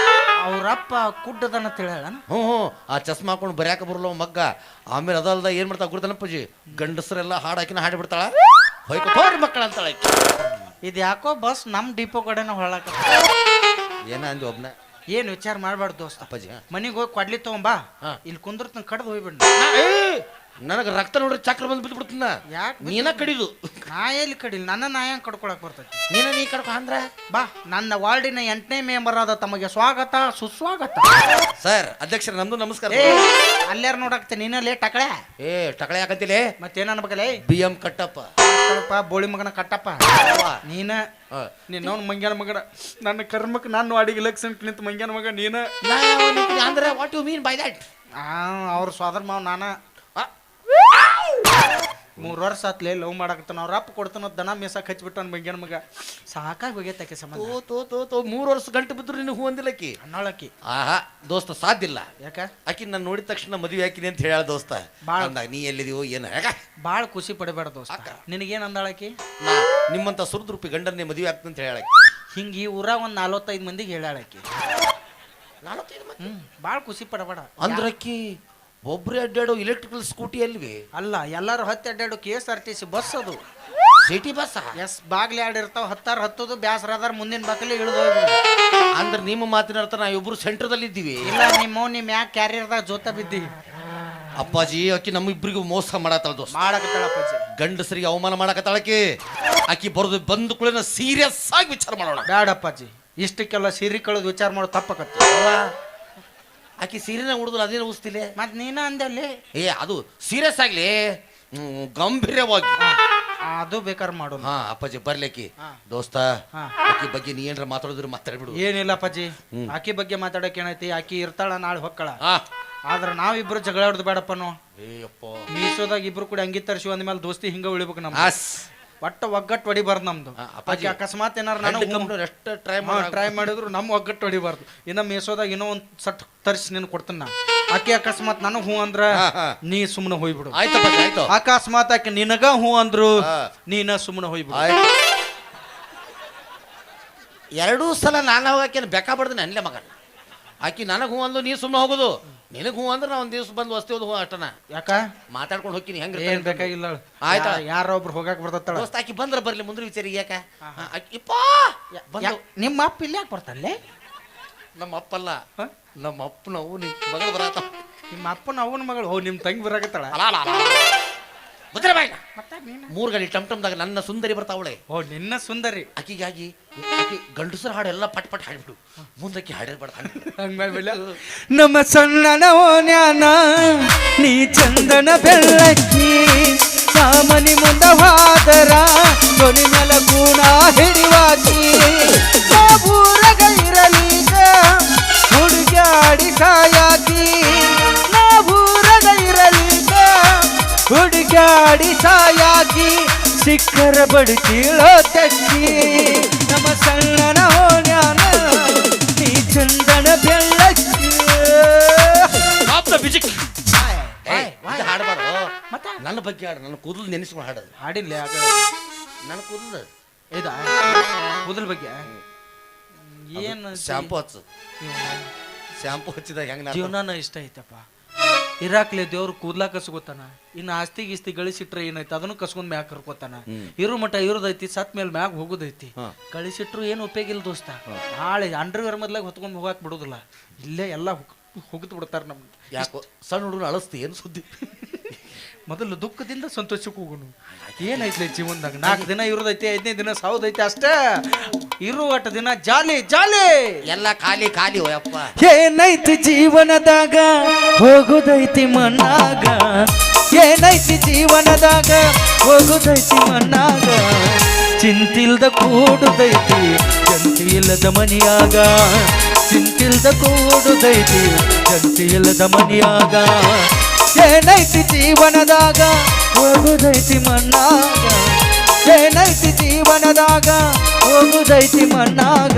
ಅವ್ರಪ್ಪ ಕುಡ್ಡದನ್ನ ತಿಳಿಯಲ್ಲ. ಆ ಚಸ್ಮಾ ಹಾಕೊಂಡು ಬರ್ಯಾಕ ಬರಲ್ಲ ಮಗ್ಗ. ಆಮೇಲೆ ಅದಲ್ದ ಏನ್ ಮಾಡ್ತಾಳ ಗುಡ್ದನಪ್ಪಜಿ? ಗಂಡಸರೆಲ್ಲ ಹಾಡು ಹಾಕಿನ ಹಾಡಿ ಬಿಡ್ತಾಳ. ಹೊಯ್ಕೋರಿ ಮಕ್ಕಳ ಅಂತಾಳ. ಇದು ಯಾಕೋ ಬಸ್ ನಮ್ ಡಿಪೋ ಕಡೆನ ಹೊಳಕ. ಏನ ಅಂದಿ ಒಬ್ನ? ಏನ್ ವಿಚಾರ ಮಾಡ್ಬಾರ್ದು ದೋಸ್ತ. ಅಪ್ಪಾಜಿ ಮನಿಗ್ ಹೋಗಿ ಕೊಡ್ಲಿ ತಗೊಂಬಾ, ಇಲ್ಲಿ ಕುಂದ್ರತನ ಕಡ್ದು ಹೋಗ್ಬಿಡ್. ನನಗ ರಕ್ತ ನೋಡ್ರಿ ಚಕ್ರ ಬಂದ್ ಬಿದ್ದು ಬಿಡ್ತೀನ. ಯಾಕೆ? ನೀನ ಕಡಿದು. ನಾ ಎಲ್ಲಿ ಕಡಿಲ್? ನನ್ನ ನಾ ಹೆಂಗ್ ಕಡ್ಕೊಳಕ್ ಬರ್ತೈತಿ? ನೀ ಕಡ್ಕೊ ಅಂದ್ರ ಬಾ. ನನ್ನ ವಾರ್ಡಿನ 8ನೇ ಮೆಂಬರ್ ಆದ ತಮಗೆ ಸ್ವಾಗತ ಸುಸ್ವಾಗತ. ಸರ್ ಅಧ್ಯಕ್ಷರ ನಮ್ದು ನಮಸ್ಕಾರ. ಅಲ್ಲಾರ ನೋಡಾಕ್ತೆ ನೀನ ಲೇಟ್ ಟಕಳೆ. ಟಕಳೆ ಯಾಕಂತಿಲೆ? ಮತ್ತೇನ್ ಅನ್ಬೇಕಲ್ಲ? BM ಕಟ್ಟಪ್ಪ. ಬೋಳಿ ಮಗನ ಕಟ್ಟಪ್ಪ. ನೀನ ನಿನ್ನ ಮಂಗ್ಯಾನ ಮಗನ. ನನ್ನ ಕರ್ಮಕ್ಕೆ ನಾನು ಅಡಿಗೆ ಲಕ್ಷಣಕ್ಕೆ ನಿಂತ ಮಂಗ್ಯಾನ ಮಗ ನೀನ. ಅಂದ್ರೆ what you mean by that? ಅವ್ರ ಸ್ವಾದರ್ ಮಾವ್ ನಾನ 3 ವರ್ಷ ಆತ್ಲೆ ಲವ್ ಮಾಡಕತ್ತಾನ ಅವ್ರ ಅಪ್ಪ ಕೊಡ್ತಾನ ದನ ಮೇಸಕ್ ಹಚ್ಬಿಟ್ಟಾನ ಮಂಗ್ಯನ ಮಗ ಸಾಕಾಗಿ ಹೋಗೈತಾಕೆ ಸಂಬಂಧ. ತೋ 3 ವರ್ಷ ಗಂಟು ಬಿದ್ರು ನಿನಗೆ ಹೂ ಅಂದಿಲ್ಲಕ್ಕಿ ಅಣ್ಣಾಳಕಿ. ಆಹಾ ದೋಸ್ತ ಸಾಧ್ಯ ಇಲ್ಲ. ಯಾಕ ಆಕಿ ನಾನು ನೋಡಿದ ತಕ್ಷಣ ಮದುವೆ ಹಾಕಿನಿ ಅಂತ ಹೇಳ ದೋಸ್ತ ಅಂದಾಗ ನೀ ಎಲ್ಲಿದೀವೋ ಏನು ಹೇಗ ಭಾಳ ಖುಷಿ ಪಡಬೇಡ ದೋಸ್ತ. ನಿನಗೇನು ಅಂದಾಳಕಿ? ನಾ ನಿಮ್ಮಂತ ಸುರದ್ರೂಪಿ ಗಂಡನ್ನೇ ಮದುವೆ ಆಗ್ತೀನಿ ಅಂತ ಹೇಳಾಕಿ. ಹಿಂಗೆ ಈ ಊರಾಗ ಒಂದು 45 ಮಂದಿಗೆ ಹೇಳಾಳಕಿ. ಭಾಳ ಖುಷಿ ಪಡಬೇಡ ಅಂದ್ರಕ್ಕಿ ಒಬ್ರೇ ಅಡ್ಡಾಡೋ ಇಲೆಕ್ಟ್ರಿಕಲ್ ಸ್ಕೂಟಿ ಅಲ್ವಿ? ಅಲ್ಲ, ಎಲ್ಲರೂ ಹತ್ತಿ ಅಡ್ಡಾಡು KSRTC ಬಸ್ ಅದು. ಸಿಟಿ ಬಸ್ ಎಸ್ ಬಾಗ್ಲಿ ಆಡಿರ್ತಾವ, ಹತ್ತೋದು ಬ್ಯಾಸರಾದಾರ ಮುಂದಿನ ಬಾಕಲಿ ಇಳಿದು ಹೋಗ್ಬಿಡು. ಅಂದ್ರೆ ನಿಮ್ಮ ಮಾತಿನ ಅರ್ಥ ನಾವು ಇಬ್ರು ಸೆಂಟರ್ದಲ್ಲಿ ಇದ್ದೀವಿ. ಇಲ್ಲ, ನಿಮ್ಮ ಯಾಕೆ ಕ್ಯಾರಿಯರ್ದಾಗ ಜೋತ ಬಿದ್ದಿ. ಅಪ್ಪಾಜಿ ಆಕಿ ನಮ್ಮಿಬ್ರಿಗೂ ಮೋಸ ಮಾಡತ್ತಾಳ ದೋಸ್ತ. ಮಾಡಕತ್ತಾಳಪ್ಪಾಜಿ. ಗಂಡಸರಿಗೆ ಅವಮಾನ ಮಾಡಕತ್ತಾಳಕಿ. ಆಕಿ ಬಂದು ಕೂಡ ಸೀರಿಯಸ್ ಆಗಿ ವಿಚಾರ ಮಾಡೋಣ. ಬ್ಯಾಡಪ್ಪಾಜಿ, ಇಷ್ಟಕ್ಕೆಲ್ಲ ಸೀರೆ ಕಳೆದು ವಿಚಾರ ಮಾಡೋ ತಪ್ಪಕತ್ತ. ಆಕಿ ಸೀರೆನ ಉಡುದಿಲ್ಲ, ಅದೇನು ಉಸ್ತಿಲ್ಲ. ಮತ್ ನೀನ ಅಂದಲ್ಲಿ ಅದು ಸೀರಿಯಸ್ ಆಗ್ಲಿ, ಗಂಭೀರವಾಗಿ ಅದು ಬೇಕಾದ್ರೆ ಮಾಡೋಣ. ಹಾ ಅಪ್ಪಾಜಿ ಬರ್ಲಿಕ್ಕಿ ದೋಸ್ತ. ಆಕಿ ಬಗ್ಗೆ ನೀ ಏನ್ರ ಮಾತಾಡಿದ್ರೆ ಮಾತಾಡ್ಬಿಡು. ಏನಿಲ್ಲ ಅಪ್ಪಾಜಿ, ಆಕಿ ಬಗ್ಗೆ ಮಾತಾಡಕ್ ಏನೈತಿ, ಆಕಿ ಇರ್ತಾಳ ನಾಳೆ ಹೊಕ್ಕಳ. ಆದ್ರ ನಾವಿಬ್ರು ಜಗಳ ಹೊಡೆದು ಬೇಡಪ್ಪನು. ಮೀಸೋದಾಗ ಇಬ್ರು ಕೂಡ ಅಂಗಿ ತರಿಸಿ ಅಂದ್ಮೇಲೆ ದೋಸ್ತಿ ಹಿಂಗ ಉಳಿಬೇಕು. ನಮ್ ಒಟ್ಟ ಒಗ್ಗಟ್ಟು ಹೊಡಿಬಾರ್ದು ನಮ್ದು. ಅಪ್ಪಾಜಿ ಅಕಸ್ಮಾತ್ ಏನಾರ ಟ್ರೈ ಮಾಡಿದ್ರು ನಮ್ ಒಗ್ಗಟ್ಟು ಹೊಡಿಬಾರ್ದು. ಇನ್ನ ಮೀಸೋದಾಗ ಇನ್ನೂ ಒಂದ್ ಸಟ್ ತರಿಸಿ ನೀನು ಕೊಡ್ತಾನ. ಆಕೆ ಅಕಸ್ಮಾತ್ ನನಗ್ ಹೂ ಅಂದ್ರ ನೀ ಸುಮ್ಮನೆ ಹೋಗ್ಬಿಡು. ಅಕಸ್ಮಾತ್ ಆಕೆ ನಿನಗ ಹೂ ಅಂದ್ರು ನೀನ ಸುಮ್ಮನೆ ಹೋಗ್ಬಿಡು. 2 ಸಲ ನಾನು ಹೋಗಕ್ಕೆ ಬೇಕಾ ಬಡ್ದು ಅನ್ಲೆ ಮಗ. ಆಕಿ ನನಗೆ ಹೂ ಅಂದು ನೀ ಸುಮ್ಮನೆ ಹೋಗೋದು. ನಿನಗೆ ಹೂ ಅಂದ್ರೆ ನಾ ಒಂದ್ ದಿವ್ಸ ಬಂದು ವಸ್ತಿ ಹೂ ಅಷ್ಟನ. ಯಾಕ ಮಾತಾಡ್ಕೊಂಡು ಹೋಗ್ತೀನಿ. ಹೆಂಗ ಏನ್ ಬೇಕಾಗಿಲ್ಲ. ಆಯ್ತಾ, ಯಾರ ಒಬ್ರು ಹೋಗಕ್ ಬರ್ತಳ. ದೋಸ್ತ ಆಕಿ ಬಂದ್ರ ಬರ್ಲಿ, ಮುಂದ್ರ ವಿಚಾರ ಯಾಕ. ನಿಮ್ಮ ಅಪ್ಪ ಇಲ್ಲಿ ಯಾಕೆ ಬರ್ತಾನೆ? ನಮ್ಮ ಅಪ್ಪಲ್ಲ, ನಮ್ಮ ಅಪ್ಪನ ಅವನು ಮಗಳು ಬರತ್ತ. ನಿಮ್ಮ ಅಪ್ಪನ ಅವನ ಮಗಳು. ಹೋ, ನಿಮ್ ತಂಗಿ ಬರಾಕತ್ತಾಳ. 3 ಗಡಿ ಟಮ್ದಾಗ ನನ್ನ ಸುಂದರಿ ಬರ್ತಾವಳೆ. ಓ, ನಿನ್ನ ಸುಂದರಿ. ಆಕಿಗಾಗಿ ಗಂಡಸರ ಹಾಡು ಎಲ್ಲ ಪಟ್ ಪಟ್ ಹಾಡ್ಬಿಡು. ಮುಂದಕ್ಕೆ ಹಾಡಿರ್ಬಾರ್ದು. ನಮ್ಮ ಸಣ್ಣನ ಓನ್ಯಾನ ನೀ ಚಂದನ ಬೆಳ್ಳಕ್ಕಿ, ಸಾಮನಿ ಮುಂದ ಹಾದರ ಕೊನಿ ಮೇಲ ಗುಣ ಹಿಡಿವಾಕಿ. ಊರಗ ಇರಲೀಗ ಹುಡುಗಾಡಿ ಸಾಯಾಕಿ, ಊರಗ ಇರಲೀಗ ಹುಡುಗಾಡಿ ಸಾಯಾಕಿ. ಸಿಕ್ಕರ ಬಡಿತೀಳೋ ತಕ್ಕಿ, ನಮ್ಮ ಸಣ್ಣನ ಓನ್ಯಾನ ನೀ ಚಂದನ ಬೆಳ್ಳಕ್ಕಿ. ಹಾಡಬಾರ್ದು. ನನ್ನ ಬಗ್ಗೆ ಹಾಡು, ನನ್ನ ಕೂದಲು ನೆನೆಸ್ಕೊಂಡು ಹಾಡೋದು. ಹಾಡಿಲ್ಲ ನನ್ನ ಕೂದಲು ಇದಾ ಕೂದಲ್ ಬಗ್ಗೆ ಏನು ಶಾಂಪು ಹಚ್ಚು. ಶಾಂಪು ಹಚ್ಚಿದಾಗ ಹೆಂಗ ಜೀವನಾನ ಇಷ್ಟ ಐತಪ್ಪ. ಇರಾಕ್ಲೆ ದೇವ್ರು ಕೂದ್ಲಾ ಕಸ್ಕೋತಾನ. ಇನ್ನು ಆಸ್ತಿ ಗೀಸ್ತಿ ಗಳಿಸಿಟ್ರೆ ಏನೈತಿ ಅದನ್ನು ಕಸ್ಕೊಂಡ್ ಮ್ಯಾಗ ಕರ್ಕೋತಾನ. ಇರು ಮಠ ಇರೋದೈತಿ, ಸತ್ ಮೇಲೆ ಮ್ಯಾಗ ಹೋಗೋದೈತಿ. ಗಳಿಸಿಟ್ರು ಏನು ಉಪಯೋಗ ಇಲ್ಲ ದೋಸ್ತ. ನಾಳೆ ಅಂಡರ್ವೇರ್ ಮೊದ್ಲಾಗ ಹೊತ್ಕೊಂಡ್ ಹೋಗಾಕ್ ಬಿಡೋದಿಲ್ಲ. ಇಲ್ಲೇ ಎಲ್ಲ ಹೋಗಿತ್ ಬಿಡ್ತಾರ ನಮ್ಗೆ. ಯಾಕೋ ಸಣ್ಣ ಹುಡುಗರು ಅಳಸ್ತಿ ಏನು ಸುದ್ದಿ? ಮೊದಲು ದುಃಖದಿಂದ ಸಂತೋಷಕ್ಕೆ ಹೋಗೋಣ. ಏನೈತ್ಲೆ ಜೀವನದಾಗ? 4 ದಿನ ಇರೋದೈತಿ, 5ನೇ ದಿನ ಸಾವುದೈತಿ ಅಷ್ಟೇ. ಇರುವಟ ದಿನ ಜಾಲಿ ಜಾಲಿ, ಎಲ್ಲ ಖಾಲಿ ಖಾಲಿ. ಹೋಯಪ್ಪ ಏನೈತಿ ಜೀವನದಾಗ ಹೋಗುದೈತಿ ಮಣ್ಣಾಗ, ಏನೈತಿ ಜೀವನದಾಗ ಹೋಗುದೈತಿ ಮಣ್ಣಾಗ. ಚಿಂತಿಲ್ದ ಕೂಡುದೈತಿ ಜಂತಿ ಇಲ್ಲದ ಮನಿಯಾಗ, ಚಿಂತಿಲ್ದ ಕೂಡುದೈತಿ ಜಂತಿ ಇಲ್ಲದ ಮನಿಯಾಗ. ಏನೈತಿ ಜೀವನದಾಗ ಹೋಗುದೈತಿ ಮಣ್ಣಾಗ, ಏನೈತಿ ಜೀವನದಾಗ ಹೋಗುದೈತಿ ಮಣ್ಣಾಗ.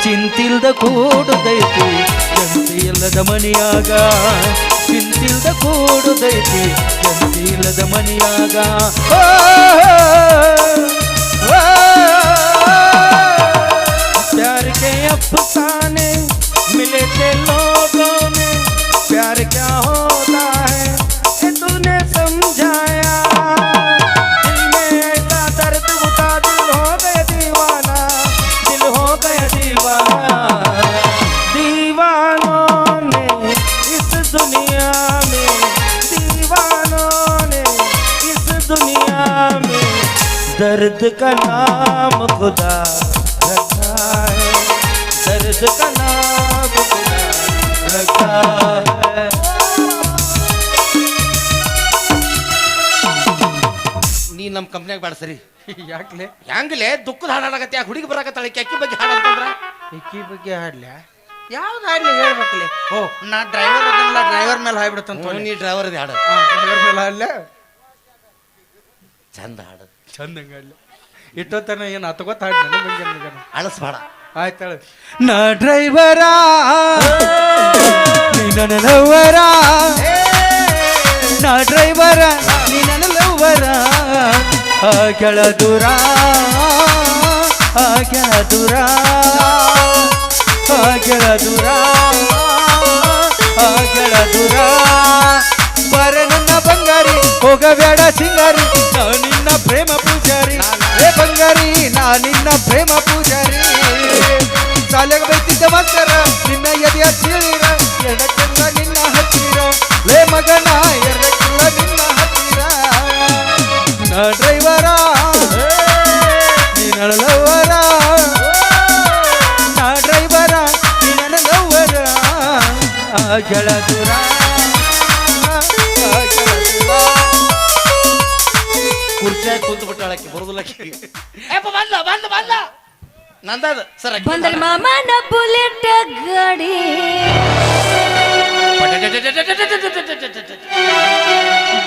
ಚಿಂತಿಲ್ದ ಕೂಡುದೈತಿ ಜಂತಿ ಇಲ್ಲದ ಮನಿಯಾಗ, ಚಿಂತಿಲ್ದ ಕೂಡುದೈತಿ ಜಂತಿ ಇಲ್ಲದ ಮನಿಯಾಗ. प्यार के अफसाने मिले थे लोगों में, प्यार क्या होता है ये तूने समझाया. दिल में ऐसा दर्द उठा, दिल हो गया दीवाना, दिल हो गया दीवाना. दीवानों ने इस दुनिया में, दीवानों ने इस दुनिया में दर्द का नाम खुदा रखा है, दर्द का नाम खुदा रखा है. ನೀ ನಮ್ಮ ಕಂಪ್ನಿಯಾಗ ಬೇಡ ಸರಿ. ಯಾಕ್ಲೆ? ಹೆಂಗ್ಲೆ ದುಃಖದ ಹಾಡಾಗತ್ತೆ? ಯಾಕೆ ಹುಡುಗಿ ಬರಾಕತ್ತಾಳೆ? ಅಕ್ಕಿ ಬಗ್ಗೆ ಹಾಡಂತಂದ್ರ ಇಕ್ಕಿ ಬಗ್ಗೆ ಹಾಡ್ಲ್ಯಾ? ಯಾವ್ದು ಹಾಡ್ಲಿ ಹೇಳ್ಬೇಕಲ್ಲಿ? ಓ ನಾ ಡ್ರೈವರ್ ಅದನ್ನಲ್ಲ, ಡ್ರೈವರ್ ಮೇಲೆ ಹಾಯ್ಬಿಡ್ತಂತ. ನೀ ಡ್ರೈವರ್ ಹಾಡ ಡ್ರೈವರ್ ಮೇಲೆ ಹಾಡ್ಲೆ ಚಂದ ಹಾಡ ಚಂದಂಗ ಹಾಡ್ಲಿ. ಇಟ್ಟೋತನ ಏನು ಹತ್ಕೋತ ಹಾಡ್ ನನ್ನ ಮಂಗ್ಯ ಅಳಸ್ಬೇಡ. ಆಯ್ತಾಳ. ನಾ ಡ್ರೈವರ ನೀ ನನ್ನ ಲವ್ವರ, ನಾ ಡ್ರೈವರ ನೀ ನನ್ನ ಲವ್ವರ, ಕೆಳ ದೂರ ಕೆಳ ದೂರ ಕೆಳ ದೂರ ಕೆಳ ದೂರ. ಬರ ನನ್ನ ಬಂಗಾರಿ ಹೋಗಬೇಡ ಸಿಂಗಾರಿ, ನಾ ನಿನ್ನ ಪ್ರೇಮ ಪೂಜಾರಿ. ಏ ಬಂಗಾರಿ ನಾ ನಿನ್ನ ಪ್ರೇಮ ಪೂಜಾರಿ. ಶಾಲೆಗೆ ಬೈತಿದ್ದ ಮಾಸ್ತರ ನಿನ್ನ ಎದೆಯ ಸೀಳಿರ, ಎರಡಕ್ಕೆಲ್ಲ ನಿನ್ನ ಹತ್ತಿರ. ಲೇ ಮಗನ ಎರಡಕ್ಕೆಲ್ಲ ನಿನ್ನ ಹತ್ತಿರ. ನಾ ಡ್ರೈವರ ನೀ ನನ್ನ ಲವ್ವರ, ನಾ ಡ್ರೈವರ ನೀ ನನ್ನ ಲವ್ವರ, ಕೆಳ ದೂರ ಕುರ್ಚಿಯಾಗಿ ಕುಂತು ಬಿಟ್ಟಾಳಕ್ಕೆ ಬರುದಿಲ್ಲಕ್ಕೆ. ಬಂದ ಬಂದ ಬಂದ ನಂದದ ಸರ್. ಬಂದಲ್ ಮಾಮನ ಬುಲೆಟ್ ಗಾಡಿ,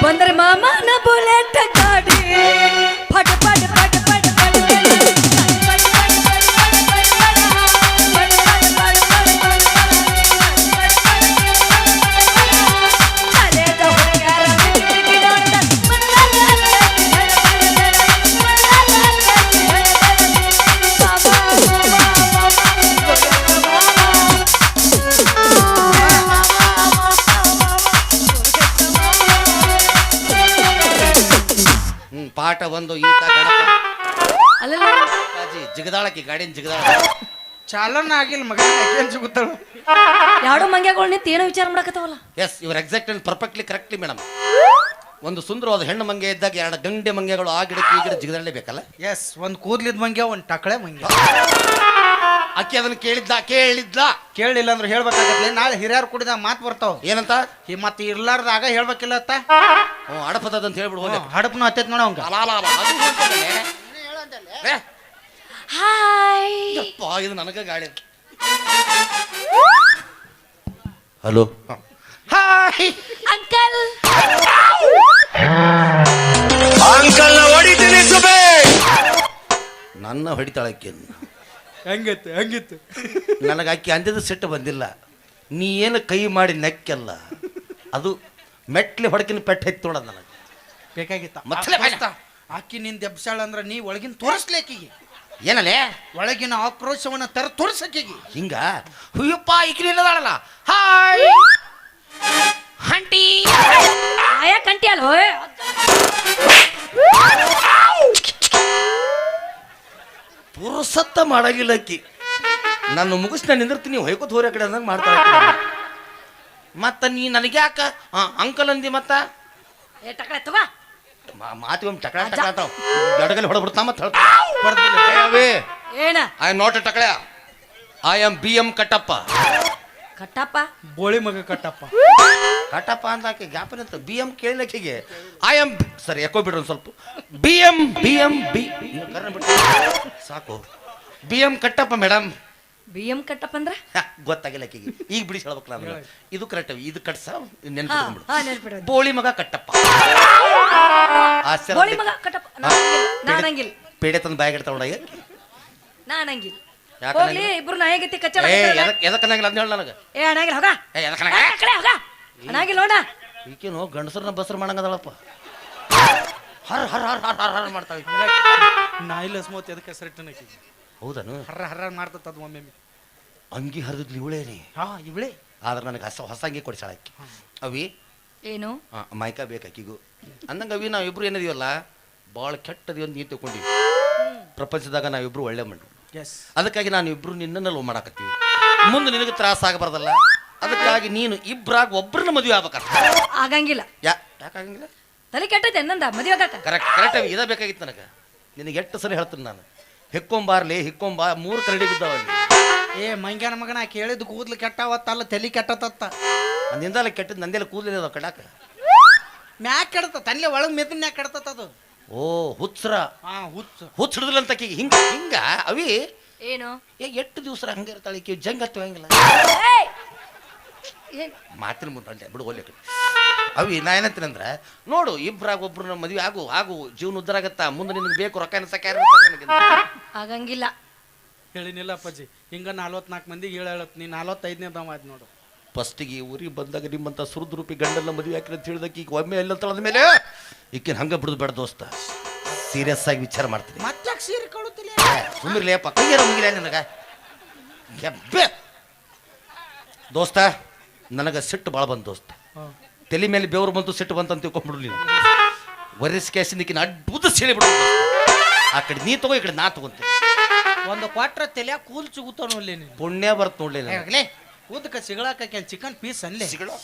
ಬಂದರ್ ಮಾಮನ ಬುಲೆಟ್ ಗಾಡಿ, ಫಟ್ ಫಟ್ ಫಟ್ ಫಟ್ ಫಟ್ ಪಾಠ ಒಂದು ಈತ ಗಣಪ ಅಲ್ಲಲ್ಲ ಅಜ್ಜಿ ಜಿಗದಾಳಕ್ಕೆ ಗಾಡಿನ ಜಿಗದಾಳ. ಚಾಲನ ಆಗಿಲ್ಲ ಮಗ, ಏನ್ ಸಿಗುತ್ತಾಳ? ಯಾಡೋ ಮಂಗ್ಯಾಗಳು ನಿಂತು ಏನೋ ವಿಚಾರ ಮಾಡಕತ್ತಾವಲ್ಲ. ಎಸ್ ಇವ್ರ exact and perfectly correctly madam. ಒಂದು ಸುಂದರವಾದ ಹೆಣ್ಣು ಮಂಗೆ ಇದ್ದಾಗ ಎರಡು ಗಂಡೆ ಮಂಗೆಗಳು ಆ ಗಿಡಕ್ಕೆ ಈ ಗಿಡ ಜಿಗದಳ್ಳೇ ಬೇಕಲ್ಲ. ಎಸ್, ಒಂದ್ ಕೂದ್ಲಿದ್ ಮಂಗ್ಯ ಒಂದ್ ಟಕಳೆ ಮಂಗ್ಯ. ಅಕ್ಕಿ ಅದನ್ನ ಕೇಳಿದ್ದ ಕೇಳಿಲ್ಲ ಅಂದ್ರೆ ಹೇಳ್ಬೇಕಾಗತ್ಲೆ. ನಾಳೆ ಹಿರಿಯರು ಕುಡಿದ ಮಾತು ಬರ್ತಾವ ಏನಂತ ಮತ್ತೆ ಇರ್ಲಾರ್ದಾಗ ಹೇಳ್ಬೇಕಿಲ್ಲ ಅತ್ತ. ಅಡಪದ ಅಂತ ಹೇಳ್ಬಿಡು ಹೋಗಿ. ಹಡಪ್ನು ಹತ್ತೈತ್ ನೋಡ ಅವಂಗ. ಹಾಯ್ ಇದು ನನಗ ಗಾಳಿ. Hello hi uncle. ಅಂಕಲ್ ಹೊಡಿತೀನಿ ಸುಬೇ. ನನ್ನ ಹೊಡಿತಾಳಕ್ಕೆ ಹಂಗಿತ್ತು ಹಂಗಿತ್ತು. ನನಗೆ ಅಕ್ಕಿ ಅಂದಿದ್ದು ಸಿಟ್ಟು ಬಂದಿಲ್ಲ. ನೀ ಏನು ಕೈ ಮಾಡಿ ನೆಕ್ಕೆಲ್ಲ ಅದು ಮೆಟ್ಲಿ ಹೊಡಕಿನ ಪೆಟ್ಟು ಹೆಚ್ಚು ನೋಡ ನನಗೆ ಬೇಕಾಗಿತ್ತ. ಮತ್ತೆ ಆಕಿ ನಿಂದ ಎಬ್ಸಾಳ ಅಂದ್ರ ನೀ ಒಳಗಿನ ತೋರಿಸ್ಲೇಕಿಗೆ. ಏನಲ್ಲೇ ಒಳಗಿನ ಆಕ್ರೋಶವನ್ನ ತರ ತೋರ್ಸಕ್ಕಿಗೆ. ಹಿಂಗ ಹುಯ್ಯಪ್ಪ ಈಕಿನ ಇಲ್ಲದಾಳಲ್ಲ. ಹಾಯ್ ಹಂಟಿ ಆಯಾ ಕಂಟಿ ಅಲ್ಲ ಪುರುಸತ್ತ ಮಾಡಾಗಿಲ್ಲ ಅಕ್ಕಿ. ನಾನು ಮುಗಿಸ್ ನಾನು ನಿಂದಿರ್ತೀನಿ, ಹೊಯ್ಕೋತ ಹೋರಿ ಕಡೆ ಅಂದಂಗೆ ಮಾಡ್ತಾಳೆ. ಮತ್ತ ನೀ ನನಗೆ ಯಾಕ ಅಂಕಲ್ ಅಂದಿ? ಮತ್ತ ಏ ಟಕಳೆ ತಗೋ ಮಾತಿ ಒಮ್ಮೆ ಟಕಳ ಟಕಳ ಅಂತಾವ ಎಡಗಲ್ಲಿ ಹೊಡೆದ್ಬಿಡ್ತಾ ಮತ್ತೆ ಏನ ಐ ಆಮ್ ನಾಟ್ ಎ ಟಕಳ, I am BM Kattappa. Kattappa ಬೋಳಿ ಮಗ ಕಟ್ಟಪ್ಪ. ಕಟ್ಟಪ್ಪ ಅಂತ ಆಕೆ ಗ್ಯಾಪನ್ ಅಂತ BM ಕೇಳಿದಕ್ಕಿಗೆ ಐ ಆಮ್ ಸರಿ ಯಾಕೋ ಬಿಡ್ರಿ ಒಂದು ಸ್ವಲ್ಪ BM ಸಾಕು BM ಕಟ್ಟಪ್ಪ ಮೇಡಮ್. BM ಕಟ್ಟಪ್ಪ ಅಂದ್ರ ಗೊತ್ತಾಗಿಲ್ಲ ಆಕೆಗೆ. ಈಗ ಬಿಡಿಸಿ ಹೇಳ್ಬೇಕು ನಾನು. ಇದು ಕರೆಕ್ಟ್, ಇದು ಕಟ್ಸ ನೆನ್ಪಿಟ್ಕೊಂಡ್ಬಿಡು. ಹಾ ನೆನ್ಪಿಡು. ಬೋಳಿ ಮಗ ಕಟ್ಟಪ್ಪ. ಬೋಳಿ ಮಗ ಕಟ್ಟಪ್ಪ. ನಾನಂಗಿಲ್ಲ ಪೇಡೆ ತಂದು ಬಾಯಿಗೆ ತಗೊಂಡಾಗ ನಾನಂಗಿಲ್ಲ. ಯಾಕೆ ಹೋಗ್ಲಿ ಇಬ್ರು ನಾಯಿಗತಿ ಕಚ್ಚಡ. ಎದಕ್ಕನ್ನಾಗಿಲ್ಲ ಅಂತ ಹೇಳ ನನಗೆ. ಏ ಅಣಾಗಿಲ್ಲ ಹೋಗ. ಕಡೆ ಹೋಗ ಅಣಾಗಿಲ್ಲ ನೋಡ. ಈಕೇನು ಗಂಡಸರನ್ನ ಬಸರು ಮಾಡಂಗದಳಪ್ಪ. ಹರ್ ಹರ್ ಹರ್ ಹರ್ ಹರ್ ಹರ್ ಮಾಡ್ತಾಳೆ. ನಾಯಿಲ ಸ್ಮೋತ್ ಎದಕ್ಕೆ ಹೆಸರಿಟ್ಟನಕಿ. ಹೌದನು? ಹರ್ರ ಹರ್ರ ಮಾಡ್ತದ ಒಮ್ಮೆ. ಅಂಗಿ ಹರಿದ್ಲಿ ಇವಳೇನಿ. ಹಾ ಇವಳೇ. ಆದ್ರೆ ನನಗೆ ಹೊಸ ಅಂಗಿ ಕೊಡಿಸಾಳ ಆಕಿ. ಅವಿ ಏನು ಮೈಕ ಬೇಕು ಆಕಿಗೂ ಅಂದಂಗೆ. ಅವಿ ನಾವಿಬ್ರು ಏನದೀವಲ್ಲ ಭಾಳ ಕೆಟ್ಟದಿ ಒಂದು ನೀರು ತಗೊಂಡಿವಿ ಪ್ರಪಂಚದಾಗ. ನಾವಿಬ್ರು ಒಳ್ಳೆ ಮಂಡು. ಅದಕ್ಕಾಗಿ ನಾನು ಇಬ್ರು ನಿನ್ನನ್ನು ಲವ್ ಮಾಡಾಕತ್ತೀವಿ. ಮುಂದೆ ನಿನಗೆ ತ್ರಾಸ ಆಗಬಾರ್ದಲ್ಲ, ಅದಕ್ಕಾಗಿ ನೀನು ಇಬ್ರಾಗ ಒಬ್ಬರನ್ನ ಮದುವೆ ಆಗ್ಬೇಕಂತ. ಆಗಂಗಿಲ್ಲ. ಯಾಕಾಗಂಗಿಲ್ಲ? ತಲೆ ಕೆಟ್ಟೈತೆ ನಂದ ಮದುವೆ ಆಗಾಕ. ಕರೆಕ್ಟ್ ಇದ ಬೇಕಾಗಿತ್ತು ನನಗೆ. ನಿನಗೆ ಎಷ್ಟು ಸರಿ ಹೇಳ್ತೀನಿ ನಾನು, ಹಿಕ್ಕೊಂಬಾರ್ಲಿ ಹಿಕ್ಕೊಂಬ 3 ಕರಡಿ ಬಿದ್ದಾವಲ್ಲಿ. ಏ ಮಂಗ್ಯಾನ ಮಗನ ಕೇಳಿದ್ದು ಕೂದ್ಲು ಕೆಟ್ಟವತ್ತಲ್ಲ ತಲೆ ಕೆಟ್ಟತ್ತ. ಅಂದಿಂದಲ್ಲ ಕೆಟ್ಟದ್ದು, ನಂದೆಲ್ಲ ಕೂದಲಿಲ್ಲ ಕಡಾಕ. ಮ್ಯಾಕ್ ಕೆಡತ ತನ್ಲೆ ಒಳಗೆ ಮೆದನ್ಯಾಗ ಕೆಡತದ ಅದು. ಓ ಹುಚ್ಚರ ಹಾ ಹುಚ್ಚ ಹಿಡಿದಿಲ್ಲ ಅಂತ ಹಿಂಗ ಅವಿ ಏನು ಎಷ್ಟು ದಿವಸ ಹಂಗೆ ಇರ್ತಾಳೆ ಈಕಿ ಜಂಗ್ ಹತ್ತುವಂಗಿಲ್ಲ ಏಯ್! ಏನ್? ಮಾತಿನ ಮುಂದೆ ಬಿಡು ಹೋಗ್ಲಿ ಅವಿ ನಾ ಏನಂತೀನಂದ್ರೆ ನೋಡು ಇಬ್ಬರಾಗ ಒಬ್ರು ಮದುವೆ ಆಗು ಜೀವನ ಉದ್ದಾರ ಆಗತ್ತಾ ಮುಂದೆ ನಿನಗೆ ಬೇಕು ರೊಕ್ಕ ಸಾಕ್ಯಾರ ಆಗಂಗಿಲ್ಲ ಹೇಳಿನಿಲ್ಲ ಅಪ್ಪಾಜಿ ಹಿಂಗ 44 ಮಂದಿಗೆ ಹೇಳತ್ ನೀ 45ನೇ ದಮ ಆಯ್ತು ನೋಡು. ಫಸ್ಟಿಗೆ ಊರಿಗೆ ಬಂದಾಗ ನಿಮ್ಮಂತ ಸುರದ್ ರೂಪಿ ಗಂಡಲ್ಲ ಮದುವೆ ಹಾಕಿ ಅಂತ ಹೇಳಿದಕ್ಕೆ ಈಗ ಒಮ್ಮೆ ಎಲ್ಲ ತಳದ ಮೇಲೆ ಈಕಿನ ಹಂಗ ಬಿಡುದು ಬೇಡ ದೋಸ್ತ, ಸೀರಿಯಸ್ ಆಗಿ ವಿಚಾರ ಮಾಡ್ತೀನಿ. ಮತ್ತೆ ಸೀರೆ ಕೊಡುತ್ತಿಲ್ಲ ಸುಮ್ಮಿರ್ಲಿಯಪ್ಪ ಕೈಯಾರ ಮುಗಿಲ ನಿನಗ ದೋಸ್ತ. ನನಗೆ ಸಿಟ್ಟು ಭಾಳ ಬಂತು ದೋಸ್ತ, ತಲೆ ಮೇಲೆ ಬೆವರು ಬಂತು ಸಿಟ್ಟು ಬಂತು ಅಂತ ತಿಳ್ಕೊಂಡ್ಬಿಡು ನೀನು. ವರಿಸ್ ಕ್ಯಾಸಿಂದಕ್ಕಿನ ಅಡ್ಬುದ ಸೀಳಿ ಬಿಡು. ಆ ಕಡೆ ನೀ ತಗೋ, ಈ ಕಡೆ ನಾ ತಗೊಂತೀನಿ. ಒಂದು ಕ್ವಾಟ್ರ ತಲೆಯ ಕೂಲ್ ಸಿಗುತ್ತಾನೋ ಅಲ್ಲಿ ನೀನು ಪುಣ್ಯ ಬರ್ತ ನೋಡ್ಲಿ. ಉದ್ದಕ ಸಿಗಳಾಕ ಚಿಕನ್ ಪೀಸ್ ಅನ್ಲೇ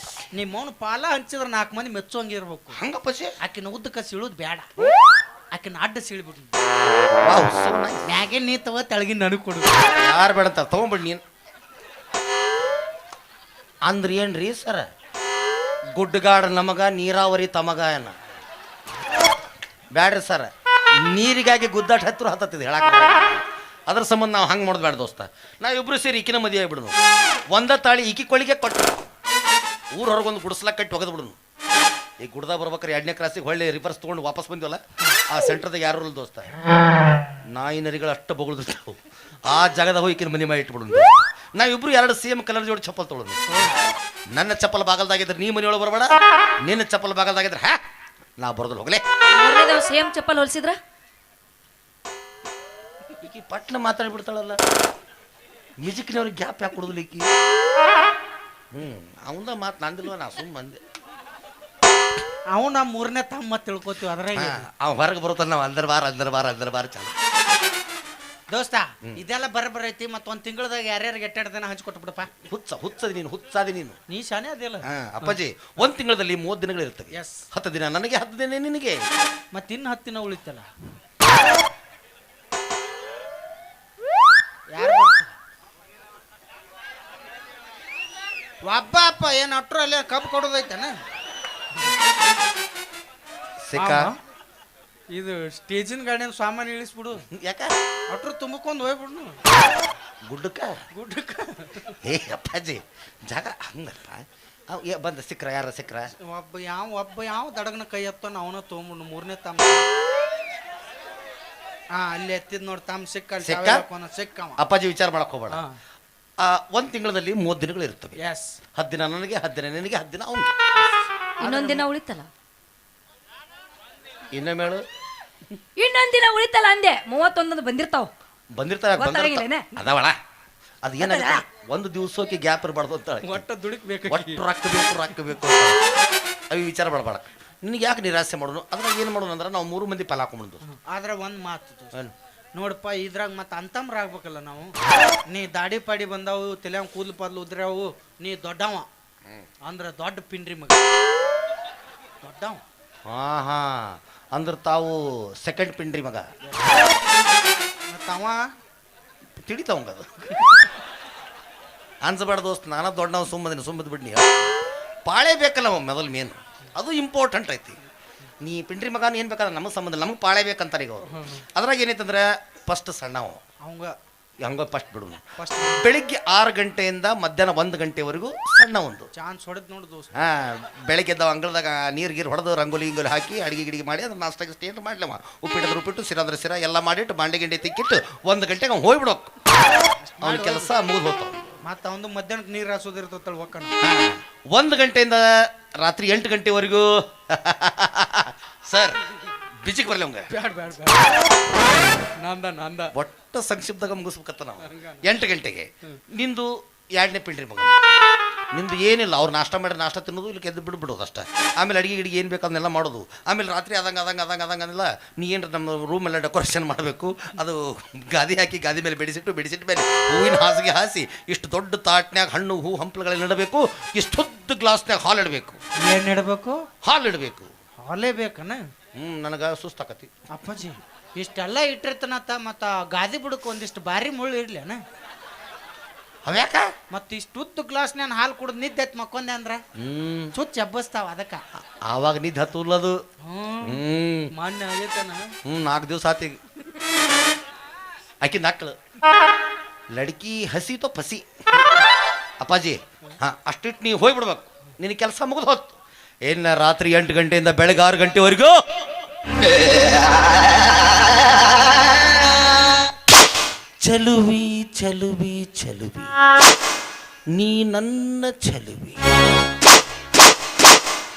ನಿಮ್ಮ ಮೌನ ಪಾಲ ಹಂಚಿದ್ರೆ 4 ಮಂದಿ ಮೆಚ್ಚುವಂಗಿರ್ಬೇಕು. ಹಂಗಪ್ಪ ಆಕಿನ ಉದ್ದಕ ಸಿಳುದ್ ಬೇಡ, ಆಕಿನ ಅಡ್ಡ ಸಿಳಿಬಿಡು. ಮ್ಯಾಗೆ ನೀ ತಗೋ, ತೆಳಗಿನ ನನಗೆ ಕೊಡು. ಯಾರು ಬೇಡ ಅಂತ ತಗೊಂಬಿಡ್ ನೀನು. ಅಂದ್ರ ಏನ್ರಿ ಸರ, ಗುಡ್ಡಗಾಡ ನಮಗ ನೀರಾವರಿ ತಮಗ ಏನ ಬ್ಯಾಡ್ರಿ ಸರ. ನೀರಿಗಾಗಿ ಗುದ್ದಾಟ ಹತ್ತಿರ ಹತ್ತತ್ತಿದೆ ಹೇಳಕ್. ಅದ್ರ ಸಂಬಂಧ ನಾವು ಹಂಗೆ ಮಾಡೋದು ಬೇಡ ದೋಸ್ತ. ನಾವಿಬ್ರು ಸೇರಿ ಈಕಿನ ಮದುವೆ ಆಗಿಬಿಡ್ನು. ಒಂದ ತಾಳಿ ಈಕಿ ಕೊಳಿಗೆ ಕೊಟ್ಟು ಊರ ಹೊರಗೊಂದು ಗುಡಿಸ್ಲಾಕ ಕಟ್ಟಿ ಒಗದ್ ಬಿಡ್ನು. ಈಗ ಗುಡ್ದಾಗ ಬರ್ಬೇಕಾರೆ 2ನೇ ಕ್ರಾಸಿಗೆ ಹೊಳ್ಳಿ ರಿವರ್ಸ್ ತೊಗೊಂಡು ವಾಪಸ್ ಬಂದಿವಲ್ಲ, ಆ ಸೆಂಟ್ರದಾಗ ಯಾರು ಇಲ್ಲ ದೋಸ್ತ. ನಾಯಿ ನರಿಗಳು ಅಷ್ಟು ಬೊಗಳ್ದಿರ್ತಾವೆ. ಆ ಜಾಗದಾಗ ಹೋಗಿ ಈಕಿನ ಮನೆ ಮಾಡಿ ಇಟ್ಬಿಡೋದು. ನಾವಿಬ್ರು 2 ಸೇಮ್ ಕಲರ್ ಜೋಡಿ ಚಪ್ಪಲ್ ತೊಗೊಳೋದು. ನನ್ನ ಚಪ್ಪಲ್ ಬಾಗಲ್ದಾಗಿದ್ರೆ ನೀ ಮನೆಯೊಳಗೆ ಬರಬೇಡ, ನಿನ್ನ ಚಪ್ಪಲ್ ಬಾಗಲ್ದಾಗಿದ್ರೆ ನಾ ಬರೋದಿಲ್ಲ ಹೋಗ್ಲೇ. ಸೇಮ್ ಚಪ್ಪಲ್ ಹೊಲ್ಸಿದ್ರ ಈಕಿ ಪಟ್ನ ಮಾತಾಡ್ಬಿಡ್ತಾಳಲ್ಲ, ಮ್ಯೂಸಿಕ್ನವ್ರಿಗೆ ಗ್ಯಾಪ್ ಯಾಕೆ ಕೊಡೋದಿಲ್ಲ ಈಕಿ. ಅವಂದ ಮಾತು ನಂದಿಲ್ವ, ನಾ ಸುಮ್ಮ ಅಂದೆ. ಅವು ನಮ್ಮ 3ನೇ ತಮ್ಮ ತಿಳ್ಕೊತೀವಿ ಅದ್ರಾಗ. ಅವ್ ಹೊರಗೆ ಬರುತ್ತಾನ, ನಾವು ಅಂದರ್ ಬಾರ ಚಾಲ ದೋಸ್ತ. ಇದೆಲ್ಲ ಬರಬರೈತಿ. ಮತ್ತೊಂದು ತಿಂಗಳದಾಗ ಯಾರ್ಯಾರಿಗೆ 2 ದಿನ ಹಂಚ್ಕೊಟ್ಬಿಡಪ್ಪ. ಹುಚ್ಚದಿ ನೀನು. ನೀ ಶಾನೆ ಅದಿಲ್ಲ ಅಪ್ಪಾಜಿ. 1 ತಿಂಗಳಲ್ಲಿ 30 ದಿನಗಳು ಇರ್ತವೆ. 10 ದಿನ ನನಗೆ, 10 ದಿನ ನಿನಗೆ. ಮತ್ತೆ ಇನ್ನು 10 ದಿನ ಉಳಿತಲ್ಲ. ಯಾರು ಒಬ್ಬ ಅಪ್ಪ ಏನು ಅಟ್ರು ಅಲ್ಲೇ ಕಬ್ಬು ಕೊಡೋದೈತನ. ಸಿಕ್ಕ ಇದು ಸ್ಟೇಜಿನ ಗಾಡಿನ ಸಾಮಾನು ಇಳಿಸ್ಬಿಡು. ಯಾಕ ಅಟ್ರು ತುಂಬಿಕೊಂಡು ಹೋಗ್ಬಿಡ್ನು ಗುಡ್ಡಕ್ಕ. ಏ ಅಪ್ಪಾಜಿ ಜಾಗ ಹಂಗಲ್ಪ. ಬಂದ ಸಿಕ್ರ, ಯಾರ ಸಿಕ್ರ? ಒಬ್ಬ ಯಾವ ದಡಗನ ಕೈ ಎತ್ತಾನ ಅವನ ತೊಗೊಂಬಿಡ್ನು. 3ನೇ ತಮ್ಮ ಅಲ್ಲಿ ಎತ್ತಿದ್ ನೋಡಿ ತಮ್ಮ ಸಿಕ್ಕ. ಅಪ್ಪಾಜಿ ವಿಚಾರ ಮಾಡಕ್ ಹೋಗ್ಬೇಡ. 1 ತಿಂಗಳಲ್ಲಿ 30 ದಿನಗಳು ಇರ್ತವೆ. 10 ದಿನ ನನಗೆ, 10 ದಿನ ನಿನಗೆ, 10 ದಿನ ಅವನಿಗೆ. ಇನ್ನೊಂದ್ ದಿನ ಉಳಿತಲ್ಲ. ಇನ್ನೊಮ್ಮೇಳು ಇನ್ನೊಂದ್ ದಿನ ಉಳಿತಲ್ಲ ಅಂದೆ. 31 ಬಂದಿರ್ತಾವೆ ಅದಾವಳ. ಅದು ಏನಾಗುತ್ತೆ, 1 ದಿವಸಕ್ಕೆ ಗ್ಯಾಪ್ ಇರಬಾರ್ದು ಅಂತ. ಒಟ್ಟು ದುಡಿಕ್ಬೇಕು, ಒಟ್ಟು ರೊಕ್ಕ ಬೇಕು ಅವಿ ವಿಚಾರ ಮಾಡಬೇಡ. ನಿನಗೆ ಯಾಕೆ ನಿರಾಸೆ ಮಾಡೋನು? ಅದ್ರಾಗ ಏನು ಮಾಡೋಣ ಅಂದ್ರೆ ನಾವು 3 ಮಂದಿ ಪಾಲ ಹಾಕೊಂಡ್ಬಂದು. ಆದ್ರೆ ಒಂದು ಮಾತು ನೋಡಪ್ಪ, ಇದ್ರಾಗ ಮತ್ತೆ ಅಂತಮ್ರ ಆಗ್ಬೇಕಲ್ಲ ನಾವು. ನೀ ದಾಡಿ ಪಾಡಿ ಬಂದಾವು, ತಲೆ ಕೂದಲು ಪಾದ್ಲು ಉದ್ರಾವು, ನೀ ದೊಡ್ಡವ ಅಂದ್ರೆ ದೊಡ್ಡ ಪಿಂಡ್ರಿ ಮಗ ದೊಡ್ಡವ. ಅಂದ್ರೆ ತಾವು ಸೆಕೆಂಡ್ ಪಿಂಡ್ರಿ ಮಗ. ತವ ತಿಳಿತಾವಂಗದು ಅನ್ಸಬೇಡ ದೋಸ್ತ್. ನಾನು ದೊಡ್ಡವ ಸುಮ್ಮದ್ ಬಿಡ್ನಿ. ಪಾಳೆ ಬೇಕಲ್ಲ ಮೊದಲು ಮೇನ್, ಅದು ಇಂಪಾರ್ಟೆಂಟ್ ಐತಿ. ನೀ ಪಿಂಡ್ರಿ ಮಗನ ಏನು ಬೇಕಾದ್ರೆ ನಮಗೆ ಸಂಬಂಧ, ನಮಗೆ ಪಾಳೆ ಬೇಕಂತಾರೆ ಈಗ ಅವರು. ಅದ್ರಾಗ ಏನೈತಂದ್ರೆ ಫಸ್ಟ್ ಸಣ್ಣವ ಹಂಗ ಫಸ್ಟ್ ಬಿಡು. ಬೆಳಿಗ್ಗೆ 6 ಗಂಟೆಯಿಂದ ಮಧ್ಯಾಹ್ನ 1 ಗಂಟೆವರೆಗೂ ಸಣ್ಣ ಒಂದು ಚಾನ್ಸ್ ಹೊಡೆದ್ ನೋಡು ದೋಸ್ತ. ಬೆಳಗ್ಗೆ ಎದ್ದಾವ ಅಂಗಳದಾಗ ನೀರು ಹೊಡೆದು ರಂಗೋಲಿ ಗಿಂಗೋಲಿ ಹಾಕಿ ಅಡಿಗೆ ಮಾಡಿ ಅದ್ರ ನಾಷ್ಟಾಗಿ ಸ್ಟೇಟ್ ಮಾಡ್ಲಮ್ಮ. ಉಪ್ಪಿಟ್ಟದ್ರ ಉಪ್ಪಿಟ್ಟು, ಸಿರಾದ್ರೆ ಸಿರಾ ಎಲ್ಲ ಮಾಡಿಟ್ಟು ಬಾಂಡೆ ಗಿಂಡೆ ತಿಕ್ಕಿಟ್ಟು 1 ಗಂಟೆಗೆ ಅವ್ನು ಹೋಗ್ಬಿಡೋಕ್. ಅವ್ನ ಕೆಲಸ ಮುಗಿದು ಹೋಗ್ತಾವ. ಮತ್ತೆ ಅವನು ಮಧ್ಯಾಹ್ನಕ್ಕೆ ನೀರು ಹಾಸೋದಿರ್ತಲ್ಲ ಒಕ್ಕಣ. 1 ಗಂಟೆಯಿಂದ ರಾತ್ರಿ 8 ಗಂಟೆವರೆಗೂ ಸರ್ ಬಿಜಿಗೆ ಬರ್ಲಿ ಅವಂಗ. ಒಟ್ಟು ಸಂಕ್ಷಿಪ್ತದಾಗ ಮುಗಿಸ್ಬೇಕತ್ತ ನಾವು. 8 ಗಂಟೆಗೆ ನಿಂದು 2ನೇ ಪಿಂಡ್ರಿ ಮಗ. ನಿಂದು ಏನಿಲ್ಲ, ಅವ್ರು ನಾಷ್ಟ ಮಾಡಿ ನಾಷ್ಟ ತಿನ್ನೋದು, ಇಲ್ಲಿ ಎದ್ದು ಬಿಡ್ಬಿಡೋದು ಅಷ್ಟೇ. ಆಮೇಲೆ ಅಡಿಗೆ ಏನು ಬೇಕು ಅದನ್ನೆಲ್ಲ ಮಾಡೋದು. ಆಮೇಲೆ ರಾತ್ರಿ ಅದಂಗಲ್ಲ ನೀ ಏನು ನಮ್ಮ ರೂಮೆಲ್ಲ ಡೆಕೋರೇಷನ್ ಮಾಡಬೇಕು. ಅದು ಗಾದಿ ಹಾಕಿ ಗಾದಿ ಮೇಲೆ ಬೆಡಿಸಿಟ್ಟು ಮೇಲೆ ಹೂವಿನ ಹಾಸಿಗೆ ಹಾಸಿ ಇಷ್ಟು ದೊಡ್ಡ ತಾಟ್ನ್ಯಾಗ ಹಣ್ಣು ಹೂ ಹಂಪಲುಗಳೆಲ್ಲ ಇಡಬೇಕು. ಇಷ್ಟೊಂದು ಗ್ಲಾಸ್ನ್ಯಾಗ ಹಾಲು ಇಡಬೇಕು. ಏನು ಇಡಬೇಕು? ಹಾಲು ಇಡಬೇಕು. ಹಾಲೇ ಬೇಕನ? ನನಗೆ ಸುಸ್ತಾಕತಿ ಅಪ್ಪಾಜಿ. ಇಷ್ಟೆಲ್ಲ ಇಟ್ಟಿರ್ತಾನತ್ತ ಮತ್ತ ಗಾದಿ ಬುಡಕ್ಕೆ ಒಂದಿಷ್ಟು ಭಾರಿ ಮುಳ್ಳು ಇಡ್ಲೇನ? ಅವ್ಯಾಕ ಮತ್ತೆ ಇಷ್ಟುದ್ದು ಗ್ಲಾಸ್ ನಾನು ಹಾಲು ಕುಡಿದು ನಿದ್ದೆ ಮಕ್ಕೊಂದೆ ಅಂದ್ರ ಚುಚ್ಚ ಹಬ್ಬಸ್ತಾವ. ಅದಕ್ಕ ಆವಾಗ ನಿದ್ದೆ ಹತ್ತುಲ್ಲದು. ಮಾನ್ಯ ಆಗೈತನ. 4 ದಿವಸ ಆತಿ. ಆಕಿ ನಕ್ಕಳು ಲಡ್ಕಿ ಹಸಿ ತೋ ಫಸಿ ಅಪ್ಪಾಜಿ ಹಾ ಅಷ್ಟಿಟ್ಟು ನೀವು ಹೋಗ್ಬಿಡ್ಬೇಕು ನಿನ್ನ ಕೆಲಸ ಮುಗಿದು ಹೊತ್ತು ಏನ ರಾತ್ರಿ 8 ಗಂಟೆಯಿಂದ ಬೆಳಗ್ಗೆ 6 ಗಂಟೆವರೆಗೂ ಚಲುವಿ ಚಲುವಿ ಚಲುವಿ ನೀ ನನ್ನ ಚಲುವಿ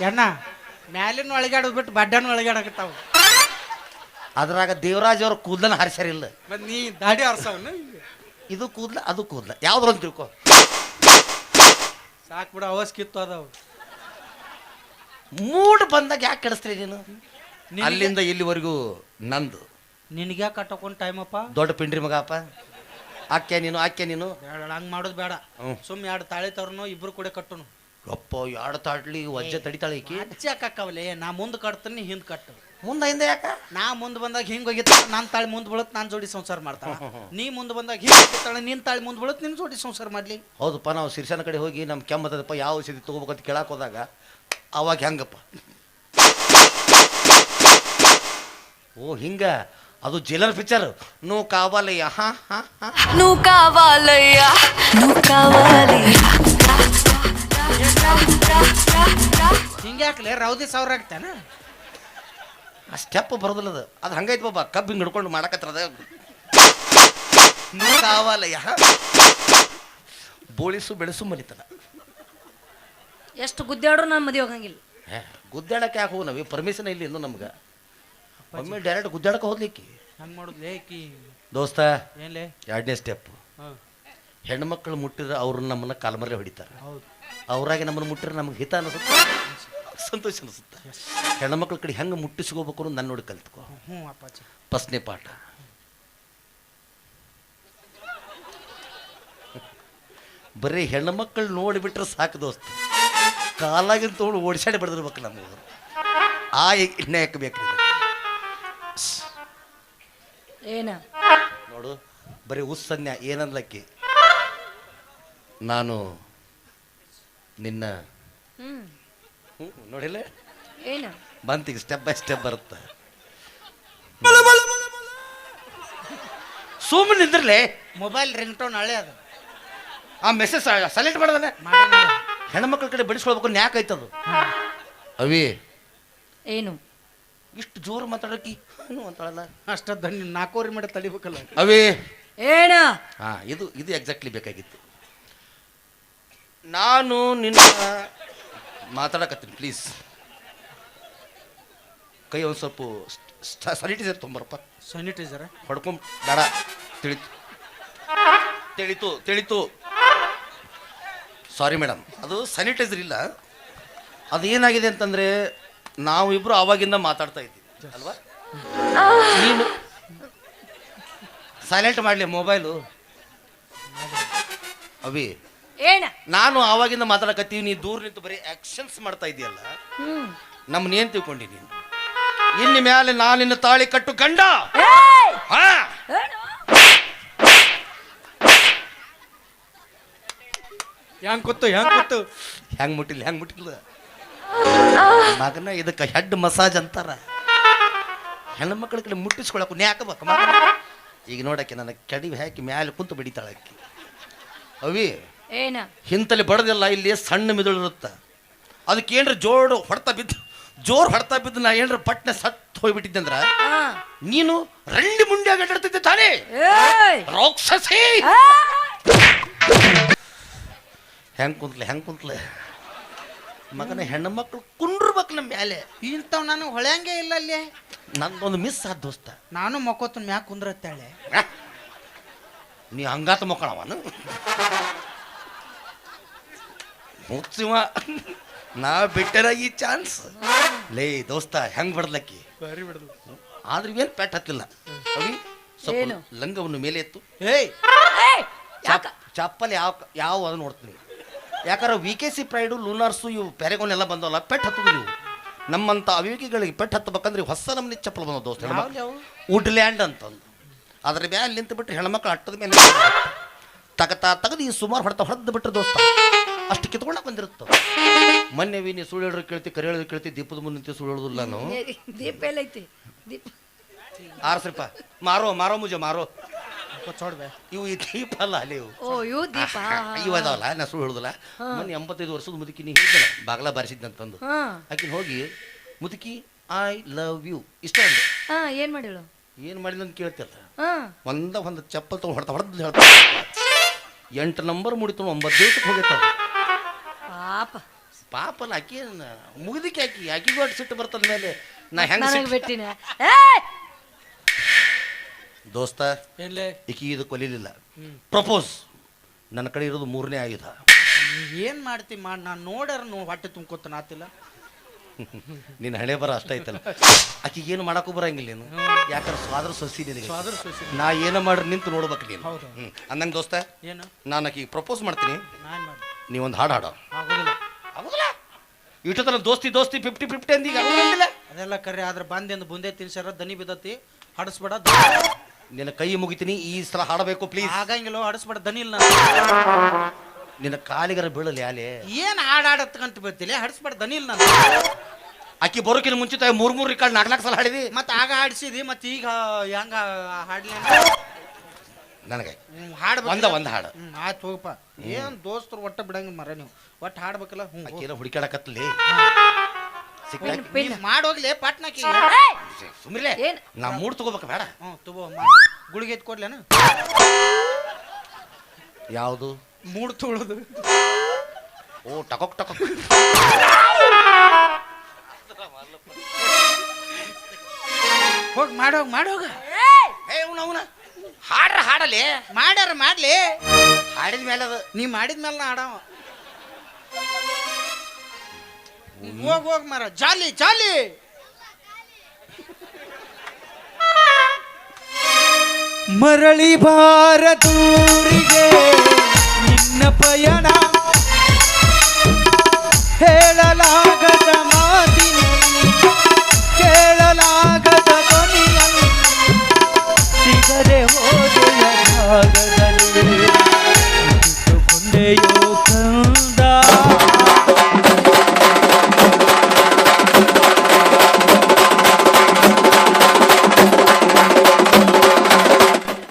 ಎಣ್ಣ ಮ್ಯಾಲಿನ ಒಳಗಾಡೋದು ಬಿಟ್ಟು ಬಡ್ಡನ ಒಳಗಾಡಕತ್ತಾವ ಅದ್ರಾಗ ದೇವರಾಜ್ ಅವ್ರ ಕೂದಲನ್ನ ಹಾರಿಸ್ಯಾರಿಲ್ಲ ಮತ್ ನೀ ದಾಡಿ ಆರ್ಸವನ್ನ ಇದು ಕೂದ್ಲ ಅದು ಕೂದ್ಲ ಯಾವ್ದು ಅಂತ ತಿಳ್ಕೊ ಸಾಕ್ ಬಿಡ ಅವಸ್ ಕಿತ್ತು ಅದಾವ ಮೂಡ್ ಬಂದಾಗ ಯಾಕೆ ಕೆಡಿಸ್ತೀರಿ ನೀನು ಅಲ್ಲಿಂದ ಇಲ್ಲಿವರೆಗೂ ನಂದು ನಿನಗ್ಯಾ ಕಟ್ಟಕೊಂಡ್ ಟೈಮಪ್ಪ ದೊಡ್ಡ ಪಿಂಡ್ರಿ ಮಗಪ್ಪ ಆಕೆ ನೀನು ಬೇಡ ಹಂಗ್ ಮಾಡೋದು ಬೇಡ ಸುಮ್ 2 ತಾಳಿ ತರನು ಇಬ್ರು ಕೂಡ ಕಟ್ಟುನು ಅಪ್ಪ 2 ತಾಟ್ಲಿ ವಜ್ಜೆ ತಡಿತಾಳೆ ಈಕಿ ಅಜ್ಜಿ ಹಾಕವಲೆ ನಾ ಮುಂದ್ ಕಟ್ತೀನಿ ಹಿಂದ್ ಕಟ್ಟು ಮುಂದೆ ಹಿಂದೆ ಯಾಕ ನಾ ಮುಂದ್ ಬಂದಾಗ ಹಿಂಗ್ ಹೋಗಿತ್ತ ನಾನ್ ತಾಳಿ ಮುಂದ್ ಬೀಳತ್ ನಾನ್ ಜೋಡಿ ಸಂಸಾರ ಮಾಡ್ತಾಳ ನೀ ಮುಂದ್ ಬಂದಾಗ ಹಿಂಗ್ ಹೋಗಿತ್ತಾಳ ನಿನ್ ತಾಳಿ ಮುಂದ್ ಬೀಳತ್ ನಿನ್ ಜೋಡಿ ಸಂಸಾರ ಮಾಡ್ಲಿ ಹೌದಪ್ಪ ನಾವು ಸಿರ್ಸನ ಕಡೆ ಹೋಗಿ ನಮ್ಮ ಕೆಮ್ಮತ್ತದಪ್ಪ ಯಾವ ಔಷಧಿ ತಗೋಬೇಕಂತ ಕೇಳಕ್ ಹೋದಾಗ ಅವಾಗ ಹೆಂಗಪ್ಪ ಓ ಹಿಂಗ ಅದು ಜೈಲರ್ ಪಿಕ್ಚರ್ ನೂ ಕಾವಾಲಯ್ಯ ಹಾ ಹಾ ಹಾ నువ్వు కావాలయ్యా నువ్వు కావాలి ಹಿಂಗ್ಯಾಕ್ಲೆ ರೌದಿ ಸಾವಿರ ಆಗ್ತಾನ ಆ ಸ್ಟೆಪ್ ಬರೋದಿಲ್ಲ ಅದು ಹಂಗೈತಿ ಬಾಬಾ ಕಬ್ಬು ಹಿಂಗೆ ಹಿಡ್ಕೊಂಡು ಮಾಡಕತ್ತದ ನೂ ಕಾವಾಲಯ್ಯ ಬೋಳಿಸು ಬೆಳೆಸು ಮಲಿತನ ಎಷ್ಟು ಗುದ್ದಾಡ್ರು ನಾನು ಮದುವೆ ಹೋಗಂಗಿಲ್ಲ ಗುದ್ದಾಡಕ್ಕೆ ಯಾಕೆ ಹೋಗಿ ನಾವೇ ಪರ್ಮಿಷನ್ ಇಲ್ಲ ಇನ್ನು ನಮ್ಗೆ ಒಮ್ಮೆ ಡೈರೆಕ್ಟ್ ಗುದ್ದಾಡಕ್ಕೆ ಹೋಗ್ಲಿಕ್ಕೆ ಹಂಗ್ ಮಾಡುದು ಲೇಕಿ ದೋಸ್ತ ಏನ್ಲೇ 2ನೇ ಸ್ಟೆಪ್ ಹೆಣ್ಮಕ್ಳು ಮುಟ್ಟಿದ್ರೆ ಅವ್ರನ್ನ ನಮ್ಮನ್ನ ಕಾಲ್ಮರ್ಲೆ ಹೊಡಿತಾರೆ ಹೌದು ಅವ್ರಾಗೆ ನಮ್ಮನ್ನು ಮುಟ್ಟಿದ್ರೆ ನಮ್ಗೆ ಹಿತ ಅನಿಸುತ್ತೆ ಸಂತೋಷ ಅನಿಸುತ್ತೆ ಹೆಣ್ಮಕ್ಳ ಕಡೆ ಹೆಂಗೆ ಮುಟ್ಟಿಸ್ಕೋಬೇಕು ಅನ್ನೋದು ನನ್ನ ನೋಡಿ ಕಲ್ತ್ಕೋ ಅಪ್ಪಾಜಿ ಫಸ್ಟ್ನೇ ಪಾಠ ಬರೀ ಹೆಣ್ಮಕ್ಳು ನೋಡಿಬಿಟ್ರೆ ಸಾಕು ದೋಸ್ತ ಕಾಲಾಗಿನ ತೊಗೊಂಡು ಓಡಿಸಾಡಿ ಬಡ್ದಿರ್ಬೇಕು ನಮಗೆ ಆ ಎಣ್ಣೆ ಹಾಕಬೇಕು ಏನ ನೋಡು ಬರೀ ಉಸ್ಸನ್ಯ ಏನನ್ಲಕ್ಕಿ ನಾನು ನಿನ್ನ ನೋಡಿಲ್ಲ ಏನ ಬಂತೀಗ ಸ್ಟೆಪ್ ಬೈ ಸ್ಟೆಪ್ ಬರುತ್ತೆ ಸುಮ್ಮನೆ ನಿಂದ್ರಲೇ ಮೊಬೈಲ್ ರಿಂಗ್ ಟೋನ್ ಹಳೆ ಅದ ಆ ಮೆಸೇಜ್ ಸೆಲೆಕ್ಟ್ ಮಾಡೋದನ್ನ ಹೆಣ್ಮಕ್ಳ ಕಡೆ ಬಡಿಸ್ಕೊಳ್ಬೇಕು ನ್ಯಾಕ್ ಐತದು ಅವಿ ಏನು ಇಷ್ಟು ಜೋರು ಮಾತಾಡೋಕಿ ಅಂತಾಳಲ್ಲ ಅಷ್ಟ ದಣ್ಣಿ 4 ಮಾಡಿ ತಡಿಬೇಕಲ್ಲ ಅವಿ ಏನ ಹಾ ಇದು ಎಕ್ಸಾಕ್ಟ್ಲಿ ಬೇಕಾಗಿತ್ತು ನಾನು ನಿನ್ನ ಮಾತಾಡಕತ್ತೀನಿ ಪ್ಲೀಸ್ ಕೈ ಒಂದು ಸ್ವಲ್ಪ ಸ್ಯಾನಿಟೈಸರ್ ತೊಂಬರಪ್ಪ ಸ್ಯಾನಿಟೈಸರ್ ಹೊಡ್ಕೊಂಡ್ ಬೇಡ ತಿಳಿತು ಸಾರಿ ಮೇಡಮ್ ಅದು ಸ್ಯಾನಿಟೈಸರ್ ಇಲ್ಲ ಅದು ಏನಾಗಿದೆ ಅಂತಂದರೆ ನಾವು ಇಬ್ಬರು ಆವಾಗಿಂದ ಮಾತಾಡ್ತಾ ಇದ್ದೀವಿ ಅಲ್ವಾ ನೀನು ಸೈಲೆಂಟ್ ಮಾಡಲಿ ಮೊಬೈಲು ಅವಿ ಏನ ನಾನು ಆವಾಗಿಂದ ಮಾತಾಡಕತ್ತೀವಿ ನೀ ದೂರ ನಿಂತು ಬರೀ ಆಕ್ಷನ್ಸ್ ಮಾಡ್ತಾ ಇದೆಯಲ್ಲ ನಮ್ಮನ್ನ ಏನ್ ತಿಳ್ಕೊಂಡಿ ನೀನು ಇನ್ನು ಮ್ಯಾಲೆ ನಾನಿನ್ನ ತಾಳಿ ಕಟ್ಟು ಗಂಡ ಹಾ ಹೆಂಗ್ ಮುಟ್ಟಿಲ್ಲ ಮಗನ ಇದಕ್ಕೆ ಹೆಡ್ ಮಸಾಜ್ ಅಂತಾರ ಹೆಣ್ಮಕ್ಳ ಕಡೆ ಮುಟ್ಟಿಸ್ಕೊಳಕು ನ್ಯಾಕಬೇಕು ಮಗನ ಈಗ ನೋಡಕ್ಕೆ ನನ್ನ ಕಡಿವೆ ಹಾಕಿ ಮ್ಯಾಲೆ ಕುಂತು ಬಡಿತಾಳಕ್ಕಿ ಅವಿ ಏನ ಹಿಂತಲ್ಲಿ ಬಡದಿಲ್ಲ ಇಲ್ಲಿ ಸಣ್ಣ ಮಿದುಳಿರುತ್ತ ಅದಕ್ಕೆ ಏನ್ರ ಜೋರು ಹೊಡ್ತಾ ಬಿದ್ದು ನಾ ಏನ್ರ ಪಟ್ನೆ ಸತ್ತು ಹೋಗ್ಬಿಟ್ಟಿದ್ದೆ ಅಂದ್ರ ನೀನು ರಂಡಿ ಮುಂಡ್ಯಾಗ ಅಡ್ಡಾಡ್ತಿದ್ದೆ ತಾನೇ ರಾಕ್ಷಸಿ ಹೆಂಗ್ ಕುಂತ್ಲೆ ಮಗನ ಹೆಣ್ಣು ಮಕ್ಕಳು ಕುಂಡ್ರಬೇಕು ನಮ್ಮ ಮ್ಯಾಲೆ ಇಂಥವ್ ನಾನು ಹೊಳ್ಯಂಗೆ ಇಲ್ಲ ಅಲ್ಲಿ ನಂದೊಂದು ಮಿಸ್ ಆದ ದೋಸ್ತ ನಾನು ಮಕ್ಕೋತನ ಮ್ಯಾಗ ಕುಂದ್ರತ್ತಾಳೆ ನೀ ಹಂಗಾತ ಮಕ್ಕಳವನು ಮುಚ್ಚಿವ ನಾ ಬಿಟ್ಟರ ಈ ಚಾನ್ಸ್ ಲೇ ದೋಸ್ತ ಹೆಂಗ್ ಬಡ್ಲಕ್ಕಿ ಆದ್ರೆ ಏನ್ ಪೆಟ್ ಹತ್ತಿಲ್ಲ ಅವಿ ಸ್ವಲ್ಪ ಲಂಗವನ್ನು ಮೇಲೆ ಎತ್ತು ಚಪ್ಪಲಿ ಯಾವ ಅದನ್ನ ನೋಡ್ತೀನಿ ಯಾಕಂದ್ರೆ VKC ಪ್ರೈಡು ಲೂನಾರ್ಸು ಇವು ಪ್ಯಾರೆಗೋನ್ ಎಲ್ಲ ಬಂದವಲ್ಲ ಪೆಟ್ ಹತ್ತದು ನೀವು ನಮ್ಮಂತ ಅವಿವೇಕಿಗಳಿಗೆ ಪೆಟ್ ಹತ್ತಬೇಕಂದ್ರೆ ಹೊಸ ನಮ್ಮನೆ ಚಪ್ಪಲ್ ಬಂದವು ದೋಸ್ತ ವುಡ್ಲ್ಯಾಂಡ್ ಅಂತಂದು ಅದ್ರ ಮ್ಯಾಲೆ ನಿಂತು ಬಿಟ್ಟು ಹೆಣ್ಮಕ್ಳು ಅಟ್ಟದ ಮೇಲೆ ತೆಗೆದು ಈ ಸುಮಾರು ಹೊಡೆದು ಬಿಟ್ರೆ ದೋಸ್ತ ಅಷ್ಟು ಕಿತ್ಕೊಂಡಾಗ ಬಂದಿರುತ್ತ ಮೊನ್ನೆ ನೀ ಸುಳ್ಳು ಹೇಳಿದ್ರು ಕೇಳ್ತಿ ಕರೆ ಹೇಳಿದ್ರು ಕೇಳ್ತಿ ದೀಪದ ಮುಂದೆ ನಿಂತು ಸುಳ್ಳು ಹೇಳುದಿಲ್ಲ ನಾನು ದೀಪ ಎಲ್ಲೈತಿ ದೀಪ ಆರ್ಸ್ರಿಪ್ಪ ಮಾರೋ ಮುಜೆ ಮಾರೋ ಕೊಚ್ಚೋಡ್ಬೆ ಇವು ಈ ದೀಪ ಅಲ್ಲ ಅಲ್ಲಿ ಇವು ಓ ಇವು ದೀಪ ಇವು ಅದಾವಲ್ಲ ನಾ ಸುಳ್ಳು ಹೇಳುದಿಲ್ಲ ಮೊನ್ನೆ 85 ವರ್ಷದ ಮುದುಕಿ ನೀ ಹೇಳಿದಲ್ಲ ಬಾಗ್ಲ ಬಾರಿಸಿದ್ನಂತಂದು ಹಾ ಆಕಿನ ಹೋಗಿ ಮುದುಕಿ ಐ ಲವ್ ಯು ಇಷ್ಟ ಅಂದೆ ಹಾ ಏನ್ ಮಾಡಿಳು ಏನು ಮಾಡಿಲ್ಲ ಅಂತ ಕೇಳ್ತಿಲ್ಲ ಹಾ ಒಂದು ಚಪ್ಪಲ್ ತೊಗೊಂಡು ಹೊಡೆದು ಹೇಳ್ತಾ 8 ನಂಬರ್ ಮುಡಿತು 9 ದಿವಸಕ್ಕೆ ಹೋಗೈತ ಪಾಪ ಪಾಪಲ್ಲ ಆಕಿ ಮುಗಿದಕ್ಕೆ ಆಕಿಗೂ ಅಟ್ಟು ಸಿಟ್ಟು ಬರ್ತದ ಮೇಲೆ ನಾ ಹೆಂಗೆ ನನಗೆ ಬಿಟ್ಟಿನ ದೋಸ್ತ ಏನ್ಲೇ ಈಕಿ ಇದು ಕೊಲಿಲಿಲ್ಲ ಪ್ರಪೋಸ್ ನನ್ನ ಕಡೆ ಇರೋದು 3ನೇ ಆಯುಧ ಏನ್ ಮಾಡ್ತಿ ಮಾಡಿ ನಾನು ನೋಡ್ಯಾರ ಹೊಟ್ಟೆ ತುಂಬ್ಕೊತ ಆತಿಲ್ಲ ನಿನ್ನ ಹಣೆ ಬರ ಅಷ್ಟ ಐತಲ್ಲ ಆಕಿಗೆ ಏನು ಮಾಡಕ್ಕೂ ಬರಂಗಿಲ್ಲ ನೀನು ಯಾಕಂದ್ರೆ ಸ್ವಾದ್ರ ಸೊಸಿ ನಿನಗೆ ನಾ ಏನ ಮಾಡ್ರಿ ನಿಂತು ನೋಡ್ಬೇಕು ನೀನು ಅಂದಂಗೆ ದೋಸ್ತ ಏನು ನಾನು ಆಕಿಗೆ ಪ್ರಪೋಸ್ ಮಾಡ್ತೀನಿ ನಾನ್ ಮಾಡಿ ನೀವೊಂದು ಹಾಡು ಹಾಡೋ ಆಗೋದಿಲ್ಲ ಆಗೋದಿಲ್ಲ ಇಷ್ಟೊತ್ತನ ದೋಸ್ತಿ 50-50 ಅಂದೀಗ ಆಗೋದಿಲ್ಲ ಅದೆಲ್ಲ ಕರೆ ಆದ್ರೆ ಬಂದೆಂದು ಬುಂದೆ ತಿನ್ಸಾರ ದನಿ ಬಿದ್ದತಿ ಹಡಸ್ಬೇಡ ನಿನ್ನ ಕೈ ಮುಗಿತೀನಿ ಈ ಸಲ ಹಾಡಬೇಕು ಪ್ಲೀಸ್ ಆಗಂಗಿಲ್ಲ ಹಡಸ್ಬೇಡ ದನಿ ಇಲ್ಲ ನಿನ್ನ ಕಾಲಿಗರ ಬೀಳಲಿ ಅಲೆ ಏನ್ ಹಾಡಾಡತ್ಕಂತ ಬರ್ತಿಲ್ಲ ಹಡಸ್ಬೇಡ ದನಿ ಇಲ್ಲ ನಾನು ಆಕಿ ಬರೋಕಿನ ಮುಂಚಿತ 3 ರಿಕಾರ್ಡ್ 4 ಸಲ ಹಾಡಿದಿ ಮತ್ತೆ ಆಗ ಹಾಡಿಸಿದಿ ಮತ್ತೆ ಈಗ ಹೆಂಗ ಹಾಡ್ಲಿ ನನಗೆ ಹಾಡ್ಬೇಕು ಒಂದು ಹಾಡು ಆಯ್ತು ಹೋಗಪ್ಪ ಏನ್ ದೋಸ್ತರು ಒಟ್ಟ ಬಿಡಂಗಿಲ್ಲ ಮರ ನೀವು ಒಟ್ಟು ಹಾಡ್ಬೇಕಲ್ಲ ಆಕಿನ ಹುಡುಕಾಡಕತ್ತಲಿ ಮಾಡೋಗ್ಲಿ ಪಾಟ್ನಾಕಿ ಸುಮ್ಮಿರ್ಲೆ ಏನ್? ನಾ ಮೂಡ್ ತಗೋಬೇಕು ಬೇಡ ತಗೋ ಗುಳಿಗೆ ಎತ್ ಕೊಡ್ಲೇನ ಯಾವುದು ಮೂಡ್ ತೊಳೋದು ಓ ಟಕೊಕ್ ಟಕೊಕ್ ಹೋಗಿ ಮಾಡೋಗ ಏ ಅವನ ಹಾಡ್ರ ಹಾಡಲಿ ಮಾಡ್ಯಾರ ಮಾಡ್ಲಿ ಹಾಡಿದ ಮೇಲೆ ಅದು ನೀ ಮಾಡಿದ್ಮೇಲೆ ನಾ ಹಾಡವ ಹೋಗ್ ಮರ ಜಾಲಿ ಜಾಲಿ ಮರಳಿ ಭಾರತೂರಿಗೆ ನಿನ್ನ ಪಯಣ ಹೇಳಲಾಗದ ಮಾತಿನಲ್ಲಿ ಕೇಳಲಾಗದ ಧ್ವನಿಯಲ್ಲಿ ಸಿಗದೆ ಹೋದೆಯ ಭಾಗದಲ್ಲಿ ಇಟ್ಟುಕೊಂಡೆಯೋ ಕಂದ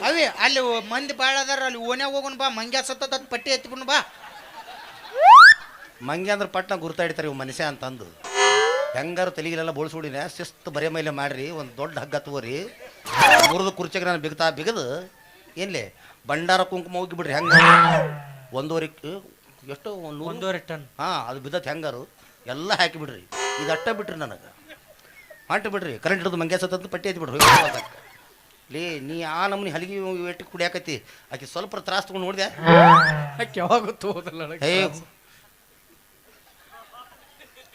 ಅವೇ ಅಲ್ಲಿ ಮಂದಿ ಬಾಳ ಅದಾರ ಅಲ್ಲಿ ಓನ್ಯಾಗ ಹೋಗೋಣ ಬಾ ಮಂಗ್ಯ ಸತ್ತ ಪಟ್ಟಿ ಎತ್ಕೊಂಡು ಬಾ ಮಂಗೆ ಅಂದ್ರೆ ಪಟ್ನ ಗುರ್ತಾ ಇಡ್ತಾರೆ ಇವು ಮನುಷ್ಯ ಅಂತಂದು ಹೆಂಗಾರು ತಲೆಗಿಲೆಲ್ಲ ಬೋಳ್ಸ್ಬಿಡಿನ ಶಿಸ್ತು ಬರೆ ಮೇಲೆ ಮಾಡ್ರಿ ಒಂದು ದೊಡ್ಡ ಹಗ್ಗ ತಗೋರಿ ಮುರಿದು ಕುರ್ಚಿಗೆ ನಾನು ಬಿಗದು ಏನ್ಲೇ ಭಂಡಾರ ಕುಂಕುಮ ಹೋಗಿ ಬಿಡ್ರಿ ಹೆಂಗ 1.5 ಎಷ್ಟು 1.5 ಟನ್ ಅದು ಬಿದ್ದತ್ ಹೆಂಗಾರು ಎಲ್ಲ ಹಾಕಿ ಬಿಡ್ರಿ ಇದು ಅಟ್ಟ ಬಿಡ್ರಿ ನನಗೆ ಹೊಂಟು ಬಿಡ್ರಿ ಕರೆಂಟ್ ಹಿಡಿದು ಮಂಗ್ಯ ಸತ್ತಂತ ಪಟ್ಟಿ ಎತ್ತಿ ಬಿಡ್ರಿ ಲೇ ನೀ ಆ ನಮ್ಮನಿ ಹಲಿಗೆ ಎಟ್ಟು ಕುಡಿಯಾಕತ್ತಿ ಆಕೆ ಸ್ವಲ್ಪ ತ್ರಾಸ ತಗೊಂಡು ನೋಡಿದೆ ಯಾವಾಗ ತೋದಲ್ಲ ಏ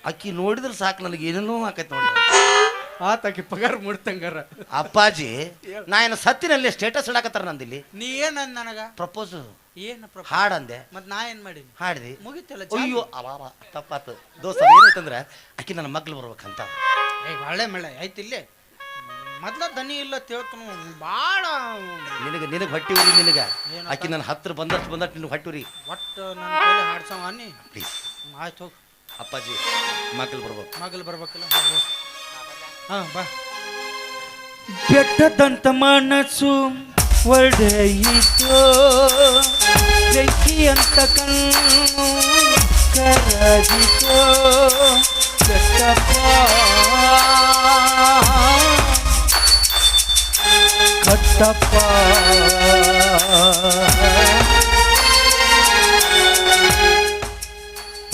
ಅಕ್ಕಿ ನೋಡಿದ್ರೆ ಸಾಕು ನನಗೆ ಏನೇನೋ ಆಕೈತೆ ನೋಡಿ ಆತಾಕಿ ಪಗಾರ ಮುಡ್ತಂಗಾರ ಅಪ್ಪಾಜಿ ನಾ ಏನು ಸತ್ತಿನಲ್ಲಿ ಸ್ಟೇಟಸ್ ಇಡಾಕತ್ತಾರ ನಂದಿಲ್ಲಿ ನೀ ಏನಂದ ನನಗ ಪ್ರಪೋಸ್ ಏನ ಹಾಡಂದೆ ಮತ್ ನಾ ಏನ್ ಮಾಡೀನಿ ಹಾಡಿದಿ ಮುಗಿತಲ್ಲ ಅಯ್ಯೋ ಅವ ತಪ್ಪಾತು ದೋಸ್ತ ಏನೈತಂದ್ರೆ ಆಕಿ ನನ್ನ ಮಗ್ಳು ಬರ್ಬೇಕಂತ ಒಳ್ಳೆ ಮಳೆ ಆಯ್ತು ಇಲ್ಲೇ ಮೊದ್ಲ ದನಿ ಇಲ್ಲ ತಿಳ್ತನು ಭಾಳ ನಿನಗೆ ಹೊಟ್ಟಿ ಉರಿ ನಿನಗೆ ಆಕಿ ನನ್ನ ಹತ್ರ ಬಂದಷ್ಟು ನಿನಗೆ ಹೊಟ್ಟಿ ಉರಿ ಒಟ್ಟು ನನ್ನ ಕೈಲಿ ಹಾಡ್ಸವ ಅನ್ನಿ ಪ್ಲೀಸ್ ಆಯ್ತು ಹೋಗಿ ಅಪ್ಪಾಜಿ ಮಗ್ಳು ಬರ್ಬೇಕು ಮಗಲ್ ಬರ್ಬೇಕಲ್ಲ ಹಾ ಬಾ ಬೆಟ್ಟದಂತ ಮನಸ್ಸು ಒಡೆಯಿತು ಬೆಂಕಿ ಅಂತ ಕಣ್ಣು ಕರಗಿತು ಕಟ್ಟಪ್ಪ ಕಟ್ಟಪ್ಪ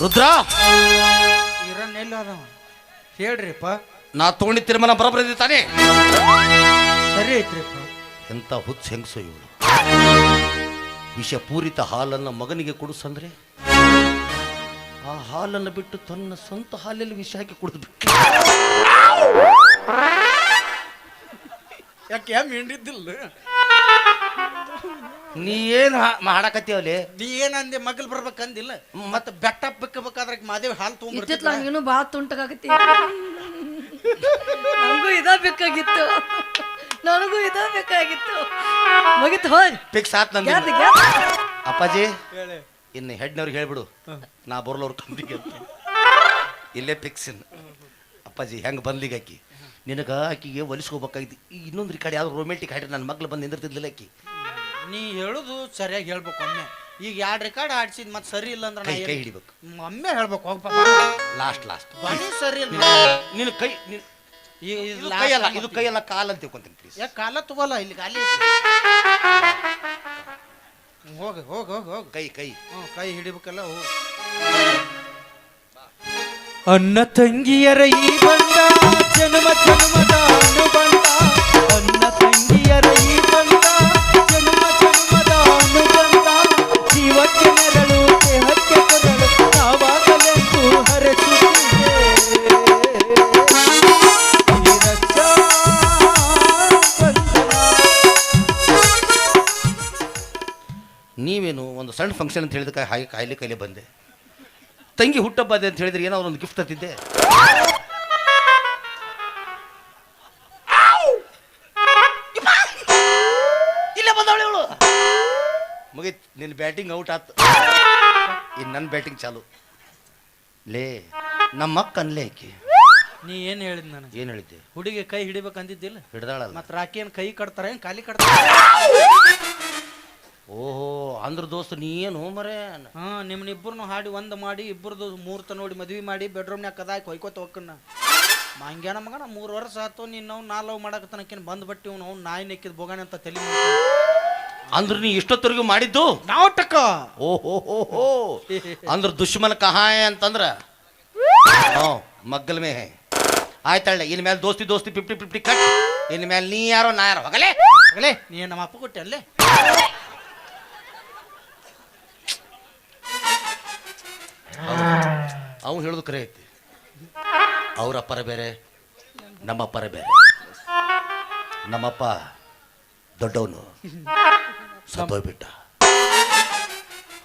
ರುದ್ರ ಇರನ್ ಎಲ್ಲ ಅದಾವ ಹೇಳ್ರಿಪ್ಪ ನಾ ತಗೊಂಡಿ ತೀರ್ಮಾನ ಬರಬರಿದೆ ತಾನೇ ಸರಿ ಐತ್ರಿಪ್ಪ ಎಂತ ಹುಚ್ಚ ಹೆಂಗಸು ಇವಳು ವಿಷಪೂರಿತ ಹಾಲನ್ನು ಮಗನಿಗೆ ಕೊಡಿಸಂದ್ರೆ ಆ ಹಾಲನ್ನು ಬಿಟ್ಟು ತನ್ನ ಸ್ವಂತ ಹಾಲಲ್ಲಿ ವಿಷ ಹಾಕಿ ಕುಡಿದು ಬಿಟ್ಟು ಯಾಕೆ ಯಾಮ್ ಹಿಂಡಿದ್ದಿಲ್ಲ ನೀ ಏನು ಮಾಡಕತ್ತೀವಲ್ಲಿ ನೀ ಏನಂದೆ ಮಗಲ್ ಬರ್ಬೇಕಂದಿಲ್ಲ ಮತ್ತೆ ಬೆಟ್ಟ ಬಿಕ್ಕಬೇಕಾದ್ರೆ ಮಾದೇವಿ ಹಾಲು ಇತ್ತಿತ್ಲ ತೊಗೊಂಡ್ಬಿಡ್ತಿದ್ಲ ನೀನು ಭಾಳ ತುಂಟಗಾಗತ್ತಿ ನನಗೂ ಇದ ಬೇಕಾಗಿತ್ತು ಮುಗಿತು ಹೋಯ್ ಫಿಕ್ಸ್ ಆತ್ ನಂದು ಗೆದ್ದು ಗೆದ್ದು ಅಪ್ಪಾಜಿ ಹೇಳಿ ಇನ್ನು ಹೆಡ್ನವ್ರಿಗೆ ಹೇಳ್ಬಿಡು ನಾ ಬರ್ಲವ್ರ ಕಂದಿಗೆ ಅಂತ ಇಲ್ಲೇ ಫಿಕ್ಸ್ ಅಪ್ಪಾಜಿ ಹೆಂಗೆ ಬಂದ್ಲಿಗೆ ಆಕಿ ನಿನಗೆ ಆಕಿಗೆ ಹೊಲಿಸ್ಕೋಬೇಕಾಗಿತ್ತು ಇನ್ನೊಂದು ಕಡೆ ಯಾವ್ದು ರೊಮ್ಯಾಂಟಿಕ್ ಹಾಡ್ರಿ ನನ್ನ ಮಗ್ಳು ಬಂದು ನಿಂದಿರ್ತಿದ್ಲಿಲ್ಲ ಆಕಿ ನೀ ಹೇಳುದು ಸರಿಯಾಗಿ ಹೇಳ್ಬೇಕು ಒಮ್ಮೆ. ಈಗ 2 ರೆಕಾರ್ಡ್ ಆಡ್ಸಿದ್ ಮತ್ತೆ ಸರಿ ಇಲ್ಲ ಅಂದ್ರೆ ಕೈ ಕೈ ಹಿಡಿಬೇಕು. ಒಮ್ಮೆ ಹೇಳ್ಬೇಕು ಹೋಗಪ್ಪ. ಲಾಸ್ಟ್ ಧ್ವನಿ ಸರಿ ಇಲ್ಲ. ನಿನ್ನ ಕೈ ಇದು ಕೈ ಅಲ್ಲ, ಇದು ಕೈ ಅಲ್ಲ, ಕಾಲ್ ಅಂತ ತಿಳ್ಕೊಂತೀನಿ ಪ್ಲೀಸ್. ಯಾಕೆ ಕಾಲ ತಗೋಲ್ಲ ಇಲ್ಲಿ ಖಾಲಿ ಹೋಗ ಹೋಗ ಹೋಗ ಹೋಗ ಕೈ ಕೈ ಕೈ ಹಿಡಿಬೇಕಲ್ಲ. ಹೋಗ ಅನ್ನ ತಂಗಿಯರ ಈ ಬಂದ ಜನ್ಮ ಜನ್ಮದ ಅನುಬಂಧ. ಅನ್ನ ತಂಗಿಯರ ಈ ಬಂದ ಜನ್ಮ ಜನ್ಮದ ಅನುಬಂಧ. ಜೀವಕ್ಕೆ ನೆರಳು ದೇಹಕ್ಕೆ ಕೊರಳು ನಾವಾಗಲೆಂದು ಹರಸುತ್ತಿದೆ. ಈ ರಕ್ಷಾ ಬಂಧನ. ನೀವೇನು ಒಂದು ಸಣ್ಣ ಫಂಕ್ಷನ್ ಅಂತ ಹೇಳಿದ ಕಾಯಿಲೆ ಕೈಲಿ ಬಂದೆ. ತಂಗಿ ಹುಟ್ಟಬ್ಬ ಅದೇ ಅಂತ ಹೇಳಿದ್ರೆ ಏನೋ ಒಂದು ಗಿಫ್ಟ್ ತತ್ತಿದ್ದೆ. ಇಲ್ಲೇ ಬಂದವಳು ಇವಳು. ಮುಗೀತ್, ನಿನ್ನ ಬ್ಯಾಟಿಂಗ್ ಔಟ್ ಆತು. ಇನ್ನು ನನ್ನ ಬ್ಯಾಟಿಂಗ್ ಚಾಲು. ಲೇ ನಮ್ಮ ಅಕ್ಕ ಅನ್ಲೇ ಆಕಿ. ನೀ ಏನ್ ಹೇಳಿದ್ ನನಗೆ? ಏನು ಹೇಳಿದ್ದೆ? ಹುಡುಗಿ ಕೈ ಹಿಡಿಬೇಕು ಅಂದಿದ್ದಿಲ್ಲ? ಹಿಡ್ದಾಳಲ್ಲ. ಮತ್ ರಾಕಿ ಏನ್ ಕೈ ಕಟ್ತಾರ ಏನ್ ಖಾಲಿ ಕಟ್ತಾರ? ಓಹೋ, ಅಂದ್ರ ದೋಸ್ತ ನೀ ಏನು ಮರೇ? ಹಾ, ನಿಮ್ನಿಬ್ಬರನ್ನು ಹಾಡಿ ಒಂದ್ ಮಾಡಿ ಇಬ್ಬರದು ಮುಹೂರ್ತ ನೋಡಿ ಮದ್ವಿ ಮಾಡಿ ಬೆಡ್ರೂಮ್ನ್ಯಾಗ ಕದಾಕಿ ಹೊಯ್ಕೋತ ಹೋಗ್ಕನ್ನ ಮಂಗ್ಯಾನ ಮಗನ 3 ವರ್ಷ ಆತು. ನೀನ್ ನಾವು ನಾ ಲವ್ ಮಾಡಕತ್ತನಕೇನು ಬಂದ್ ಬಟ್ಟಿ ಅವ್ನು ನಾಯಿ ನೆಕ್ಕಿದ್ ಬೋಗಾನೆ ಅಂತ ತಲೆ ಅಂದ್ರ ನೀ ಇಷ್ಟೊತ್ತರೆಗೂ ಮಾಡಿದ್ದು ನಾವು ಟಕ್ಕ. ಓಹೋ ಅಂದ್ರ ದುಶ್ಮನ ಕಹಾಯ ಅಂತಂದ್ರ ಮಗ್ಗಲ್ ಮೇ ಆಯ್ತಳ್ಳೆ. ಇನ್ ಮೇಲೆ ದೋಸ್ತಿ 50-50 ಕಟ್. ಇನ್ ಮೇಲೆ ನೀ ಯಾರೋ ನಾ ಯಾರೋ ಹೋಗಲೇ ಹೋಗಲೇ. ನೀ ನಮ್ಮ ಅಪ್ಪ ಕೊಟ್ಟೆ ಅಲ್ಲೇ. ಅವ್ನು ಹೇಳೋದು ಕರೆ ಐತಿ. ಅವ್ರ ಅಪ್ಪರ ಬೇರೆ, ನಮ್ಮ ಅಪ್ಪರ ಬೇರೆ. ನಮ್ಮಪ್ಪ ದೊಡ್ಡವನು ಸತ್ತೋಗ್ಬಿಟ್ಟ.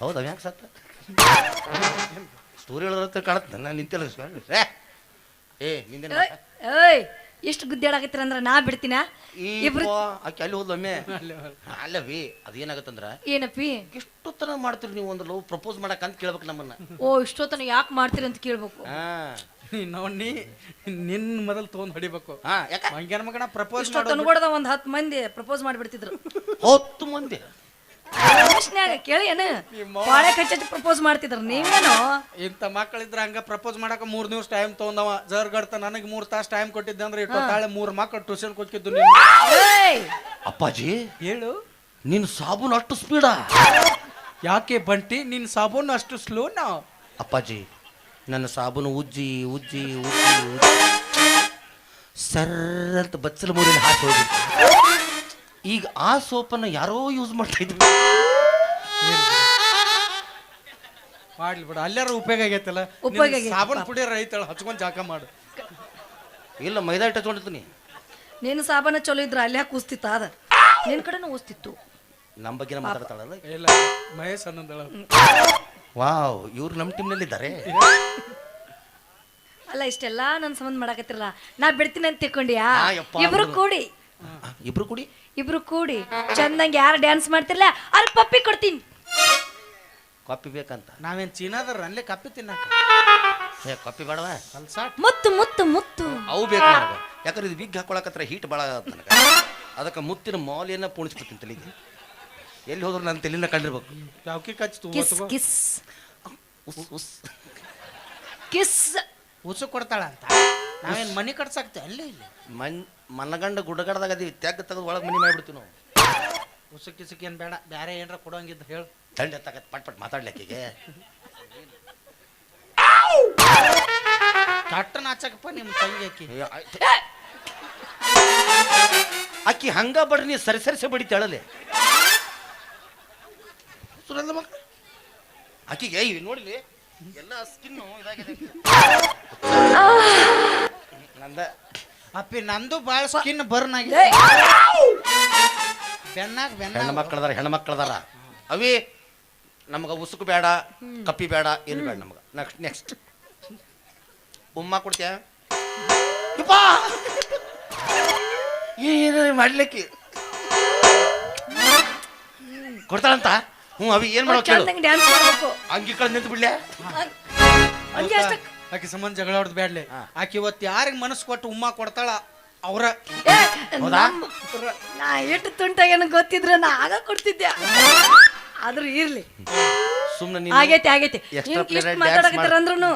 ಹೌದಾ? ಯಾಕೆ ಸತ್ತ? ಸ್ಟೋರಿ ಹೇಳೋದ್ರ ಕಾಣತ್ತೆ. ನಾನು ನಿಂತಿಲ್ಲ. ಏ ನಿಂದೇನ ಏಯ್ ಎಷ್ಟು ಗುದ್ದಾಡಕತ್ತೀರ ಅಂದ್ರ ನಾ ಬಿಡ್ತೀನ. ಇಬ್ರು ಆಕೆ ಅಲ್ಲಿ ಹೋದ್ಲೊಮ್ಮೆ. ಅಲ್ಲವಿ ಅದೇನಾಗತ್ತಂದ್ರ, ಏನಪ್ಪಿ ಎಷ್ಟು ತರ ಮಾಡ್ತೀರಿ ನೀವು ಒಂದು ಲವ್ ಪ್ರಪೋಸ್ ಮಾಡಕ್ ಅಂತ ಕೇಳ್ಬೇಕು ನಮ್ಮನ್ನ. ಓ ಇಷ್ಟೊತ್ತನ ಯಾಕೆ ಮಾಡ್ತೀರಿ ಅಂತ ಕೇಳ್ಬೇಕು. ನೋಡಿ ನಿನ್ ಮೊದಲು ತೊಗೊಂಡ್ ಹೊಡಿಬೇಕು. ಮಂಗ್ಯಾನ ಮಗನ ಪ್ರಪೋಸ್ ಇಷ್ಟೊತ್ತನ ಒಂದ್ 10 ಮಂದಿ ಪ್ರಪೋಸ್ ಮಾಡಿಬಿಡ್ತಿದ್ರು. 10 ಮಂದಿ ಕೇಳಿ ಏನು ಬಾಳೆ ಕಚ್ಚಿ ಪ್ರಪೋಸ್ ಮಾಡ್ತಿದ್ರ ನೀವೇನು? ಇಂಥ ಮಕ್ಕಳಿದ್ರ ಹಂಗ ಪ್ರಪೋಸ್ ಮಾಡಕ 3 ದಿವಸ ಟೈಮ್ ತಗೊಂಡವ. ಜರ್ಗಡ್ತ ನನಗೆ 3 ತಾಸು ಟೈಮ್ ಕೊಟ್ಟಿದ್ದೆ ಅಂದ್ರೆ ತಾಳೆ 3 ಮಕ್ಕಳು ಟ್ಯೂಷನ್ ಕೊಟ್ಟಿದ್ದು. ಅಪ್ಪಾಜಿ ಹೇಳು, ನಿನ್ ಸಾಬೂನ್ ಅಷ್ಟು ಸ್ಪೀಡಾ? ಯಾಕೆ ಬಂಟಿ ನಿನ್ ಸಾಬೂನು ಅಷ್ಟು ಸ್ಲೋನಾ? ಅಪ್ಪಾಜಿ ನನ್ನ ಸಾಬೂನು ಉಜ್ಜಿ ಉಜ್ಜಿ ಉಜ್ಜಿ ಉಜ್ಜಿ ಸರ್ರ ಅಂತ ಬಚ್ಚಲ ಮೂರಿನ ಹಾಕಿ ಹೋಗಿತ್ತು. ಈಗ ಆ ಸೋಪನ್ನು ಯಾರೋ ಯೂಸ್ ಮಾಡ್ತಾ ಇದ್ವಿ. ಮಾಡ್ಲಿ ಬಿಡ, ಅಲ್ಲಾರ ಉಪಯೋಗ ಆಗೈತಲ್ಲ. ಸಾಬೂನ್ ಪುಡಿ ರೈತಳ ಹಚ್ಕೊಂಡ್ ಜಾಕ ಮಾಡು. ಇಲ್ಲ ಮೈದಾ ಹಿಟ್ಟು ಹಚ್ಕೊಂಡಿರ್ತೀನಿ. ನೀನು ಸಾಬಾನ ಚಲೋ ಇದ್ರ ಅಲ್ಲೇ ಕೂಸ್ತಿತ್ತ ಅದ ನಿನ್ ಕಡೆನೂ ಓಸ್ತಿತ್ತು. ನಮ್ಮ ಬಗ್ಗೆ ಮಾತಾಡ್ತಾಳಲ್ಲ. ಇಲ್ಲ ಮಹೇಶ್ ಅನ್ನಂದಳ. ವಾವ್, ಇವ್ರು ನಮ್ಮ ಟೀಮ್ನಲ್ಲಿ ಇದ್ದಾರೆ. ಅಲ್ಲ ಇಷ್ಟೆಲ್ಲ ನನ್ನ ಸಂಬಂಧ ಮಾಡಕತ್ತಿರಲ್ಲ, ನಾ ಬಿಡ್ತೀನಿ ಅಂತ ತಿಳ್ಕೊಂಡಿಯಾ? ಇಬ್ರು ಕೂಡಿ ಚಂದಂಗೆ ಯಾರು ಡ್ಯಾನ್ಸ್ ಮಾಡ್ತಿರ್ಲ ಅಲ್ಲಿ ಪಪ್ಪಿ ಕೊಡ್ತೀನಿ. ಕಾಪಿ ಬೇಕಂತ ನಾವೇನ್ ಚೀನಾದರ ಅಲ್ಲೇ ಕಾಪಿ ತಿನ್ನಕ. ಕಾಪಿ ಬೇಡವ, ಮುತ್ತು ಮುತ್ತು ಮುತ್ತು ಅವು ಬೇಕು ನನಗೆ. ಯಾಕಂದ್ರೆ ಇದು ಬಿಗ್ ಹಾಕೊಳಕತ್ರ ಹೀಟ್ ಭಾಳ ಆಗತ್ತೆ ನನಗೆ. ಅದಕ್ಕೆ ಮುತ್ತಿನ ಮೌಲ್ಯನ ಪುಣಿಸ್ಬಿಡ್ತೀನಿ ತಲೆಗೆ. ಎಲ್ಲಿ ಹೋದ್ರು ನನ್ನ ತಲೆನ ಕಂಡಿರ್ಬೇಕು. ಯಾವಕಿ ಕಚ್ಚು ಕಿಸ್ ಕಿಸ್ ಕಿಸ್ ಉಸು ಕೊಡ್ತಾಳ ಅಂತ ನಾವೇನ್ ಮನಿ ಕಟ್ಸಾಕ್ತೆ ಅಲ್ಲೇ ಇಲ್ಲಿ ಮನಗಂಡ ಗುಡ್ಡಗಡದಾಗ ಅದೀವಿ. ತೆಗ್ದು ತೆಗೆದು ಒಳಗೆ ಮನಿ ಮಾಡಿಬಿಡ್ತೀವಿ ನಾವು. ಉಸು ಕಿಸಕ್ ಏನ್ ಬೇಡ, ಬೇರೆ ಏನ್ರ ಕೊಡೋಂಗಿದ್ದು ಹೇಳು. ತಂಡ ತಗತ್ ಪಟ್ ಪಟ್ ಮಾತಾಡ್ಲಿಕ್ಕಿಗೆ ಕಟ್ಟ ನಾಚಕಪ್ಪ ನಿಮ್ಮ ತಂಗಿ ಅಕ್ಕಿ. ಅಕ್ಕಿ ಹಂಗ ಬಡ್ರಿ ನೀ ಸರಿ ಸರಿಸೆ ಬಡಿತಾಳಲೆ ಸುರಂದ ಮಕ್ಕ. ಅಕ್ಕಿಗೆ ನೋಡ್ಲಿ ಎಲ್ಲ ಸ್ಕಿನ್ನು ಇದಾಗಿದೆ. ನಂದ ಅಪ್ಪಿ ನಂದು ಬಾಳ ಸ್ಕಿನ್ ಬರ್ನ್ ಆಗಿದೆ. ಹೆಣ್ಮಕ್ಳದಾರ ಹೆಣ್ಮಕ್ಳದಾರ ಅವೇ ನಮಗ ಉಸುಕು ಬೇಡ, ಕಪ್ಪಿ ಬೇಡ, ಏನು ಬೇಡ ನಮಗ. ನೆಕ್ಸ್ಟ್ ಉಮ್ಮ ಕೊಡ್ತೀಯ ಏನು ಮಾಡ್ಲಿಕ್ಕೆ ಕೊಡ್ತಾಳಂತ. ಅವಿ ಏನ್ ಮಾಡೋ ಅಂಗಿ ಕಳೆದು ನಿಂತು ಬಿಡ್ಲೆ. ಆಕಿ ಸಂಬಂಧ ಜಗಳ ಹೊಡೆದ್ ಬ್ಯಾಡ್ಲೆ. ಆಕಿ ಇವತ್ತು ಯಾರಿಗೆ ಮನಸ್ಸು ಕೊಟ್ಟು ಉಮ್ಮ ಕೊಡ್ತಾಳ ಅವ್ರ ಏ, ನಾ ಎಷ್ಟು ತುಂಟಾಗೇನು ಗೊತ್ತಿದ್ರೆ ನಾ ಆಗ ಕೊಡ್ತಿದ್ದೆ. ಆದ್ರೂ ಇರ್ಲಿ, ಸುಮ್ಮನೆ ಆಗೈತಿ ಆಗೈತಿ. Extra period dance ಮಾತಾಡಕತ್ತಾರ ಅಂದ್ರೂ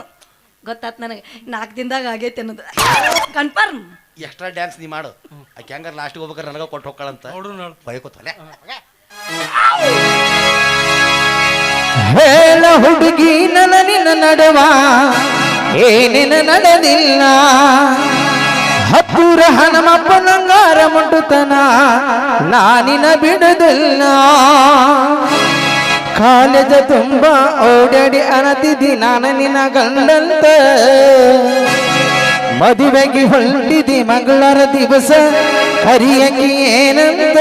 ಗೊತ್ತಾತ್ ನನಗೆ 4 ದಿನದಾಗ ಆಗೈತಿ ಅನ್ನೋದು ಕನ್ಫರ್ಮ್. ಎಕ್ಸ್ಟ್ರಾ ಡ್ಯಾನ್ಸ್ ನೀ ಮಾಡು. ಆಕೆ ಹಂಗಾರ ಲಾಸ್ಟಿಗೆ ಹೋಗ್ಬೇಕಾರೆ ನನಗ ಕೊಟ್ಟು ಹೋಗ್ಕಳಂತ ಬೈಕೋತಲೆ. ಹೇಳ ಹುಡುಗಿ ನನ್ನ ನಿನ್ನ ನಡುವ ಏನೇನ ನಡೆದಿಲ್ಲ, ಹತ್ತೂರ ಹನುಮಪ್ಪನಂಗಾರ ಮುಂಡುತನ ನಾನಿನ ಬಿಡುದಿಲ್ಲ. ಕಾಲೇಜ ತುಂಬ ಓಡಾಡಿ ಅನತಿದ್ದಿ ನಾನು ನಿನ್ನ ಗಂಡಂತ, ಮದುವೆಗೆ ಹೊಂಟಿದಿ ಮಂಗಳವಾರ ದಿವಸ ಕರಿಯಕಿ ಏನಂತ.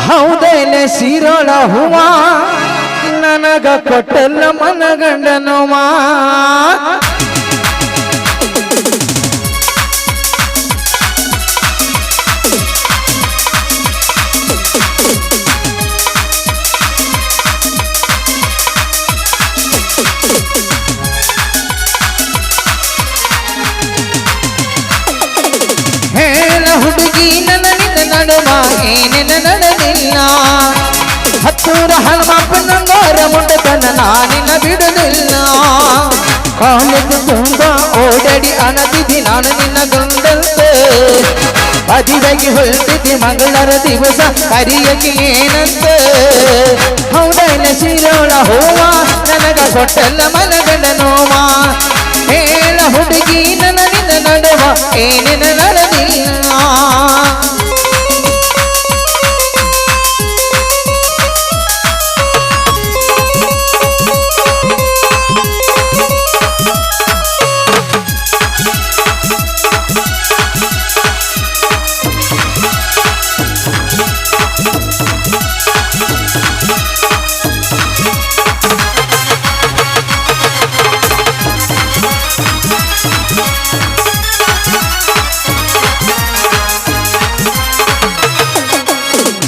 ಹೌದೇನ ಶಿರೋಳ ಹೂವ ನನಗ ಕೊಟ್ಟಲ್ಲ ಮನಗಂಡನೋವ. ಹೇಳ ಹುಡುಗಿ ನನ್ನ ನಿನ್ನ ನಡುವ ಏನೇನ ನಡೆದಿಲ್ಲ, ಹತ್ತೂರ ಹನುಮಪ್ಪನಂಗಾರ ಮುಂಡತನ ನಾನಿನ ಬಿಡುದಿಲ್ಲ. ಕಾಲೇಜು ತುಂಬ ಓಡಾಡಿ ಅನತಿದ್ದಿ ನಾನು ನಿನ್ನ ಗಂಡಂತೆ, ಮದುವೆಗೆ ಹೊಲ್ತಿದ್ದಿ ಮಂಗಳವಾರ ದಿವಸ ಕರಿಯಕ್ಕೆ ಏನಂತೆ. ಹೌದೈನ ಶಿರೋಳ ಹೂವ ನನಗ ಕೊಟ್ಟಲ್ಲ ಮನಗಂಡ ನೋವ. ಹೇಳ ಹುಡುಗಿ ನನ್ನ ನಿನ್ನ ನಡುವ ಏನೇನ ನಡೆದಿಲ್ಲ.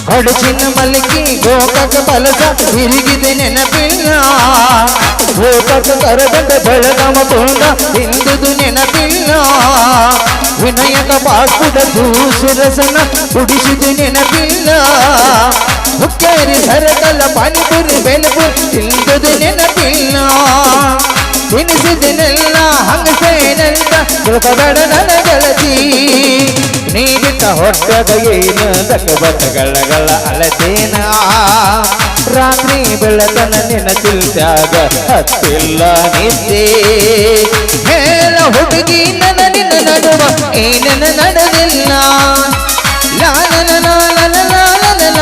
ಹೊಡಚಿನ ಮಲ್ಲಿಗೆ ಗೋಕಾಕ ಬಲಸ ಹಿರಿಗಿದೆ ನೆನಪಿಲ್ಲ, ಗೋಕಾಕ ಕರಗಂಡ ಬೆಳಗಾವ ತೋಂಡ ಹಿಂದುದು ನೆನಪಿಲ್ಲ. ವಿನಯಕ ಬಾಸ್ಪುಡ ದೂಸುರಸನ ಕುಡಿಸಿದು ನೆನಪಿಲ್ಲ, ಹುಕ್ಕೇರಿ ಸರಕಲ್ಲ ಪಾನಿಪುರಿ ಬೆಲಪುರಿ ತಿಂದುದು ನೆನಪಿಲ್ಲ. ತಿನಿಸಿದನೆಲ್ಲ ಹಂಗಸೇನಂತ ತಿಳ್ಕೊಬೇಡ ನನ್ನ ಗೆಳತಿ, ನೀ ಬಿಟ್ಟ ಹೊಟ್ಟೆಗ ಏನು ದಕ್ಕಬಟ್ಟಗಳ ಅಳತೇನ. ರಾತ್ರಿ ಬೆಳತನ ನಿನ್ನ ಚಿಲ್ತ್ಯಾಗ ಹತ್ತಿಲ್ಲ ನಿದ್ದೆ. ಹೇಳ ಹುಡುಗಿ ನನ್ನ ನಿನ್ನ ನಡುವ ಏನೇನ ನಡೆದಿಲ್ಲ. ಲಾಲನ ಲಾಲನ ಲಾಲನ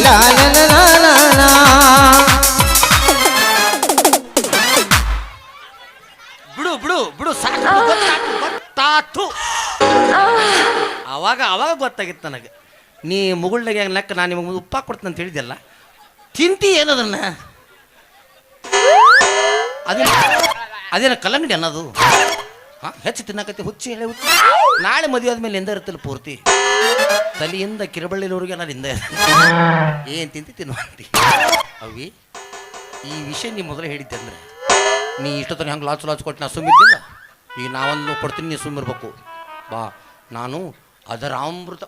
ಲಾಲನ ಲಾಲನ. ಬಿಡು ಬಿಡು ಬಿಡು ಸಾಕು, ಗೊತ್ತಾತು. ಅವಾಗ ಗೊತ್ತಾಗಿತ್ತು ನನಗೆ. ನೀ ಮುಗುಳ್ನಾಗ ಲೆಕ್ಕ ನಾನು ನಿಮಗೆ ಉಪ್ಪ ಕೊಡ್ತೀನಿ ಅಂತ ಹೇಳಿದೆಲ್ಲ, ತಿಂತಿ ಏನದನ್ನ? ಅದೇನ ಕಲ್ಲಂಗಡಿ ಅನ್ನೋದು? ಹಾಂ, ಹೆಚ್ಚು ತಿನ್ನಕತ್ತಿ ಹುಚ್ಚಿ ಹೇಳಿ ಹುಚ್ಚಿ. ನಾಳೆ ಮದುವೆ ಆದ್ಮೇಲೆ ಎಂದ ಇರುತ್ತಲ್ಲ ಪೂರ್ತಿ ತಲೆಯಿಂದ ಕಿರಬಳ್ಳಿನವ್ರಿಗೆ ನಾನು ಹಿಂದೆ ಏನು ತಿಂತಿ ತಿನ್ನುವಂತಿ. ಅವಿ ಈ ವಿಷಯ ನೀ ಮೊದಲೇ ಹೇಳಿದ್ದೆ ಅಂದರೆ ನೀ ಇಷ್ಟೊತ್ತನ ಹಂಗೆ ಲಾಚು ಕೊಟ್ಟು ನಾ ಸುಮ್ಮಿದ್ದಿಲ್ಲ. ಈಗ ನಾವೊಂದು ಕೊಡ್ತೀನಿ, ನೀ ಸುಮ್ಮಿರ್ಬೇಕು. ಬಾ, ನಾನು ಅದರ ಅಮೃತ.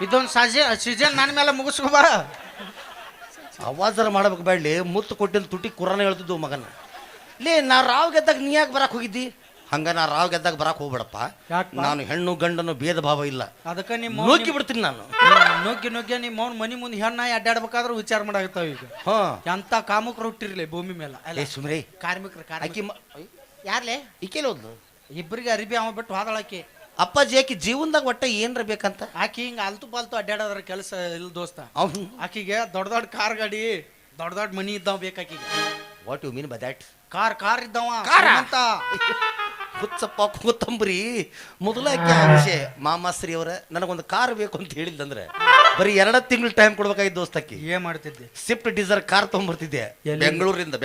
ಇದೊಂದು ಸೀಸನ್ ನನ್ನ ಮೇಲೆ ಮುಗಿಸ್ಕೋಬಾ. ಅವಾಜರ ಮಾಡ್ಬೇಕು ಬೇಡಲಿ. ಮುತ್ತು ಕೊಟ್ಟಿದ್ದು ತುಟಿ ಕುರಾನ ಹೇಳ್ತಿದ್ದು ಮಗನ. ಲೇ, ನಾ ರಾವ್ ಗೆದ್ದಾಗ ನೀ ಯಾಕೆ ಬರಕ್ಕೆ ಹೋಗಿದ್ದಿ? ಹಂಗ ನಾ ರಾವ್ ಗೆದ್ದಾಗ ಬರಕ್ಕೆ ಹೋಗ್ಬೇಡಪ್ಪ. ನಾನು ಹೆಣ್ಣು ಗಂಡನು ಭೇದ ಭಾವ ಇಲ್ಲ. ಅದಕ್ಕೆ ನಿಮ್ಮ ನುಗ್ಗಿ ಬಿಡ್ತೀನಿ ನಾನು. ನುಗ್ಗಿ ನಿಮ್ಮ ಅವ್ನ ಮನಿ ಮುಂದೆ ಹೆಣ್ಣ ಅಡ್ಡಾಡ್ಬೇಕಾದ್ರೂ ವಿಚಾರ ಮಾಡಾಕತ್ತಾವ ಈಗ. ಎಂತ ಕಾಮಕರು ಹುಟ್ಟಿರ್ಲಿ ಭೂಮಿ ಮೇಲೆ. ಅಲ್ಲೇ ಸುಮ್ರಿ ಕಾರ್ಮಿಕರು ಆಕಿ ಯಾರ್ಲೆ ಈಕೆಲ್ಲ ಹೋದ್ಲು. ಇಬ್ಬರಿಗೆ ಅರಿಬಿ ಅವ ಬಿಟ್ಟು ಹೋದಳಾಕಿ. ಅಪ್ಪಾಜಿ ಆಕಿ ಜೀವನದಾಗ ಒಟ್ಟ ಏನ್ರ ಬೇಕಂತ ಆಕಿ ಹಿಂಗ ಅಲ್ತು ಪಾಲ್ತು ಅಡ್ಡಾಡೋದ್ರ ಕೆಲಸ ಇಲ್ಲ ದೋಸ್ತ. ಅವ್ನು ಆಕಿಗೆ ದೊಡ್ಡ ದೊಡ್ಡ ಕಾರ್ ಗಾಡಿ, ದೊಡ್ಡ ದೊಡ್ಡ ಮನಿ ಇದ್ದಾವ ಬೇಕಾಕಿಗೆ. What you mean by that? Car ಇದ್ದಾವ ಅಂತ ಹುಚ್ಚಪ್ಪ ಕೂತಂಬ್ರಿ. ಮೊದಲಾಕಿ ಆ ವಿಷಯ ಮಾಮಾಶ್ರೀ ಅವರ ನನಗೊಂದು ಕಾರ್ ಬೇಕು ಅಂತ ಹೇಳಿದ್ದಂದ್ರೆ ಬರೀ 2 ತಿಂಗಳು ಟೈಮ್ ಕೊಡ್ಬೇಕಾಗಿದ್ದು ದೋಸ್ತಕ್ಕಿ. ಏನ್ ಮಾಡ್ತಿದ್ದೆ? ಸ್ವಿಫ್ಟ್ ಡಿಸೈರ್ ಕಾರ್ ತಗೊಂಡ್ಬರ್ತಿದ್ದೆ ಬೆಂಗಳೂರಿಂದ.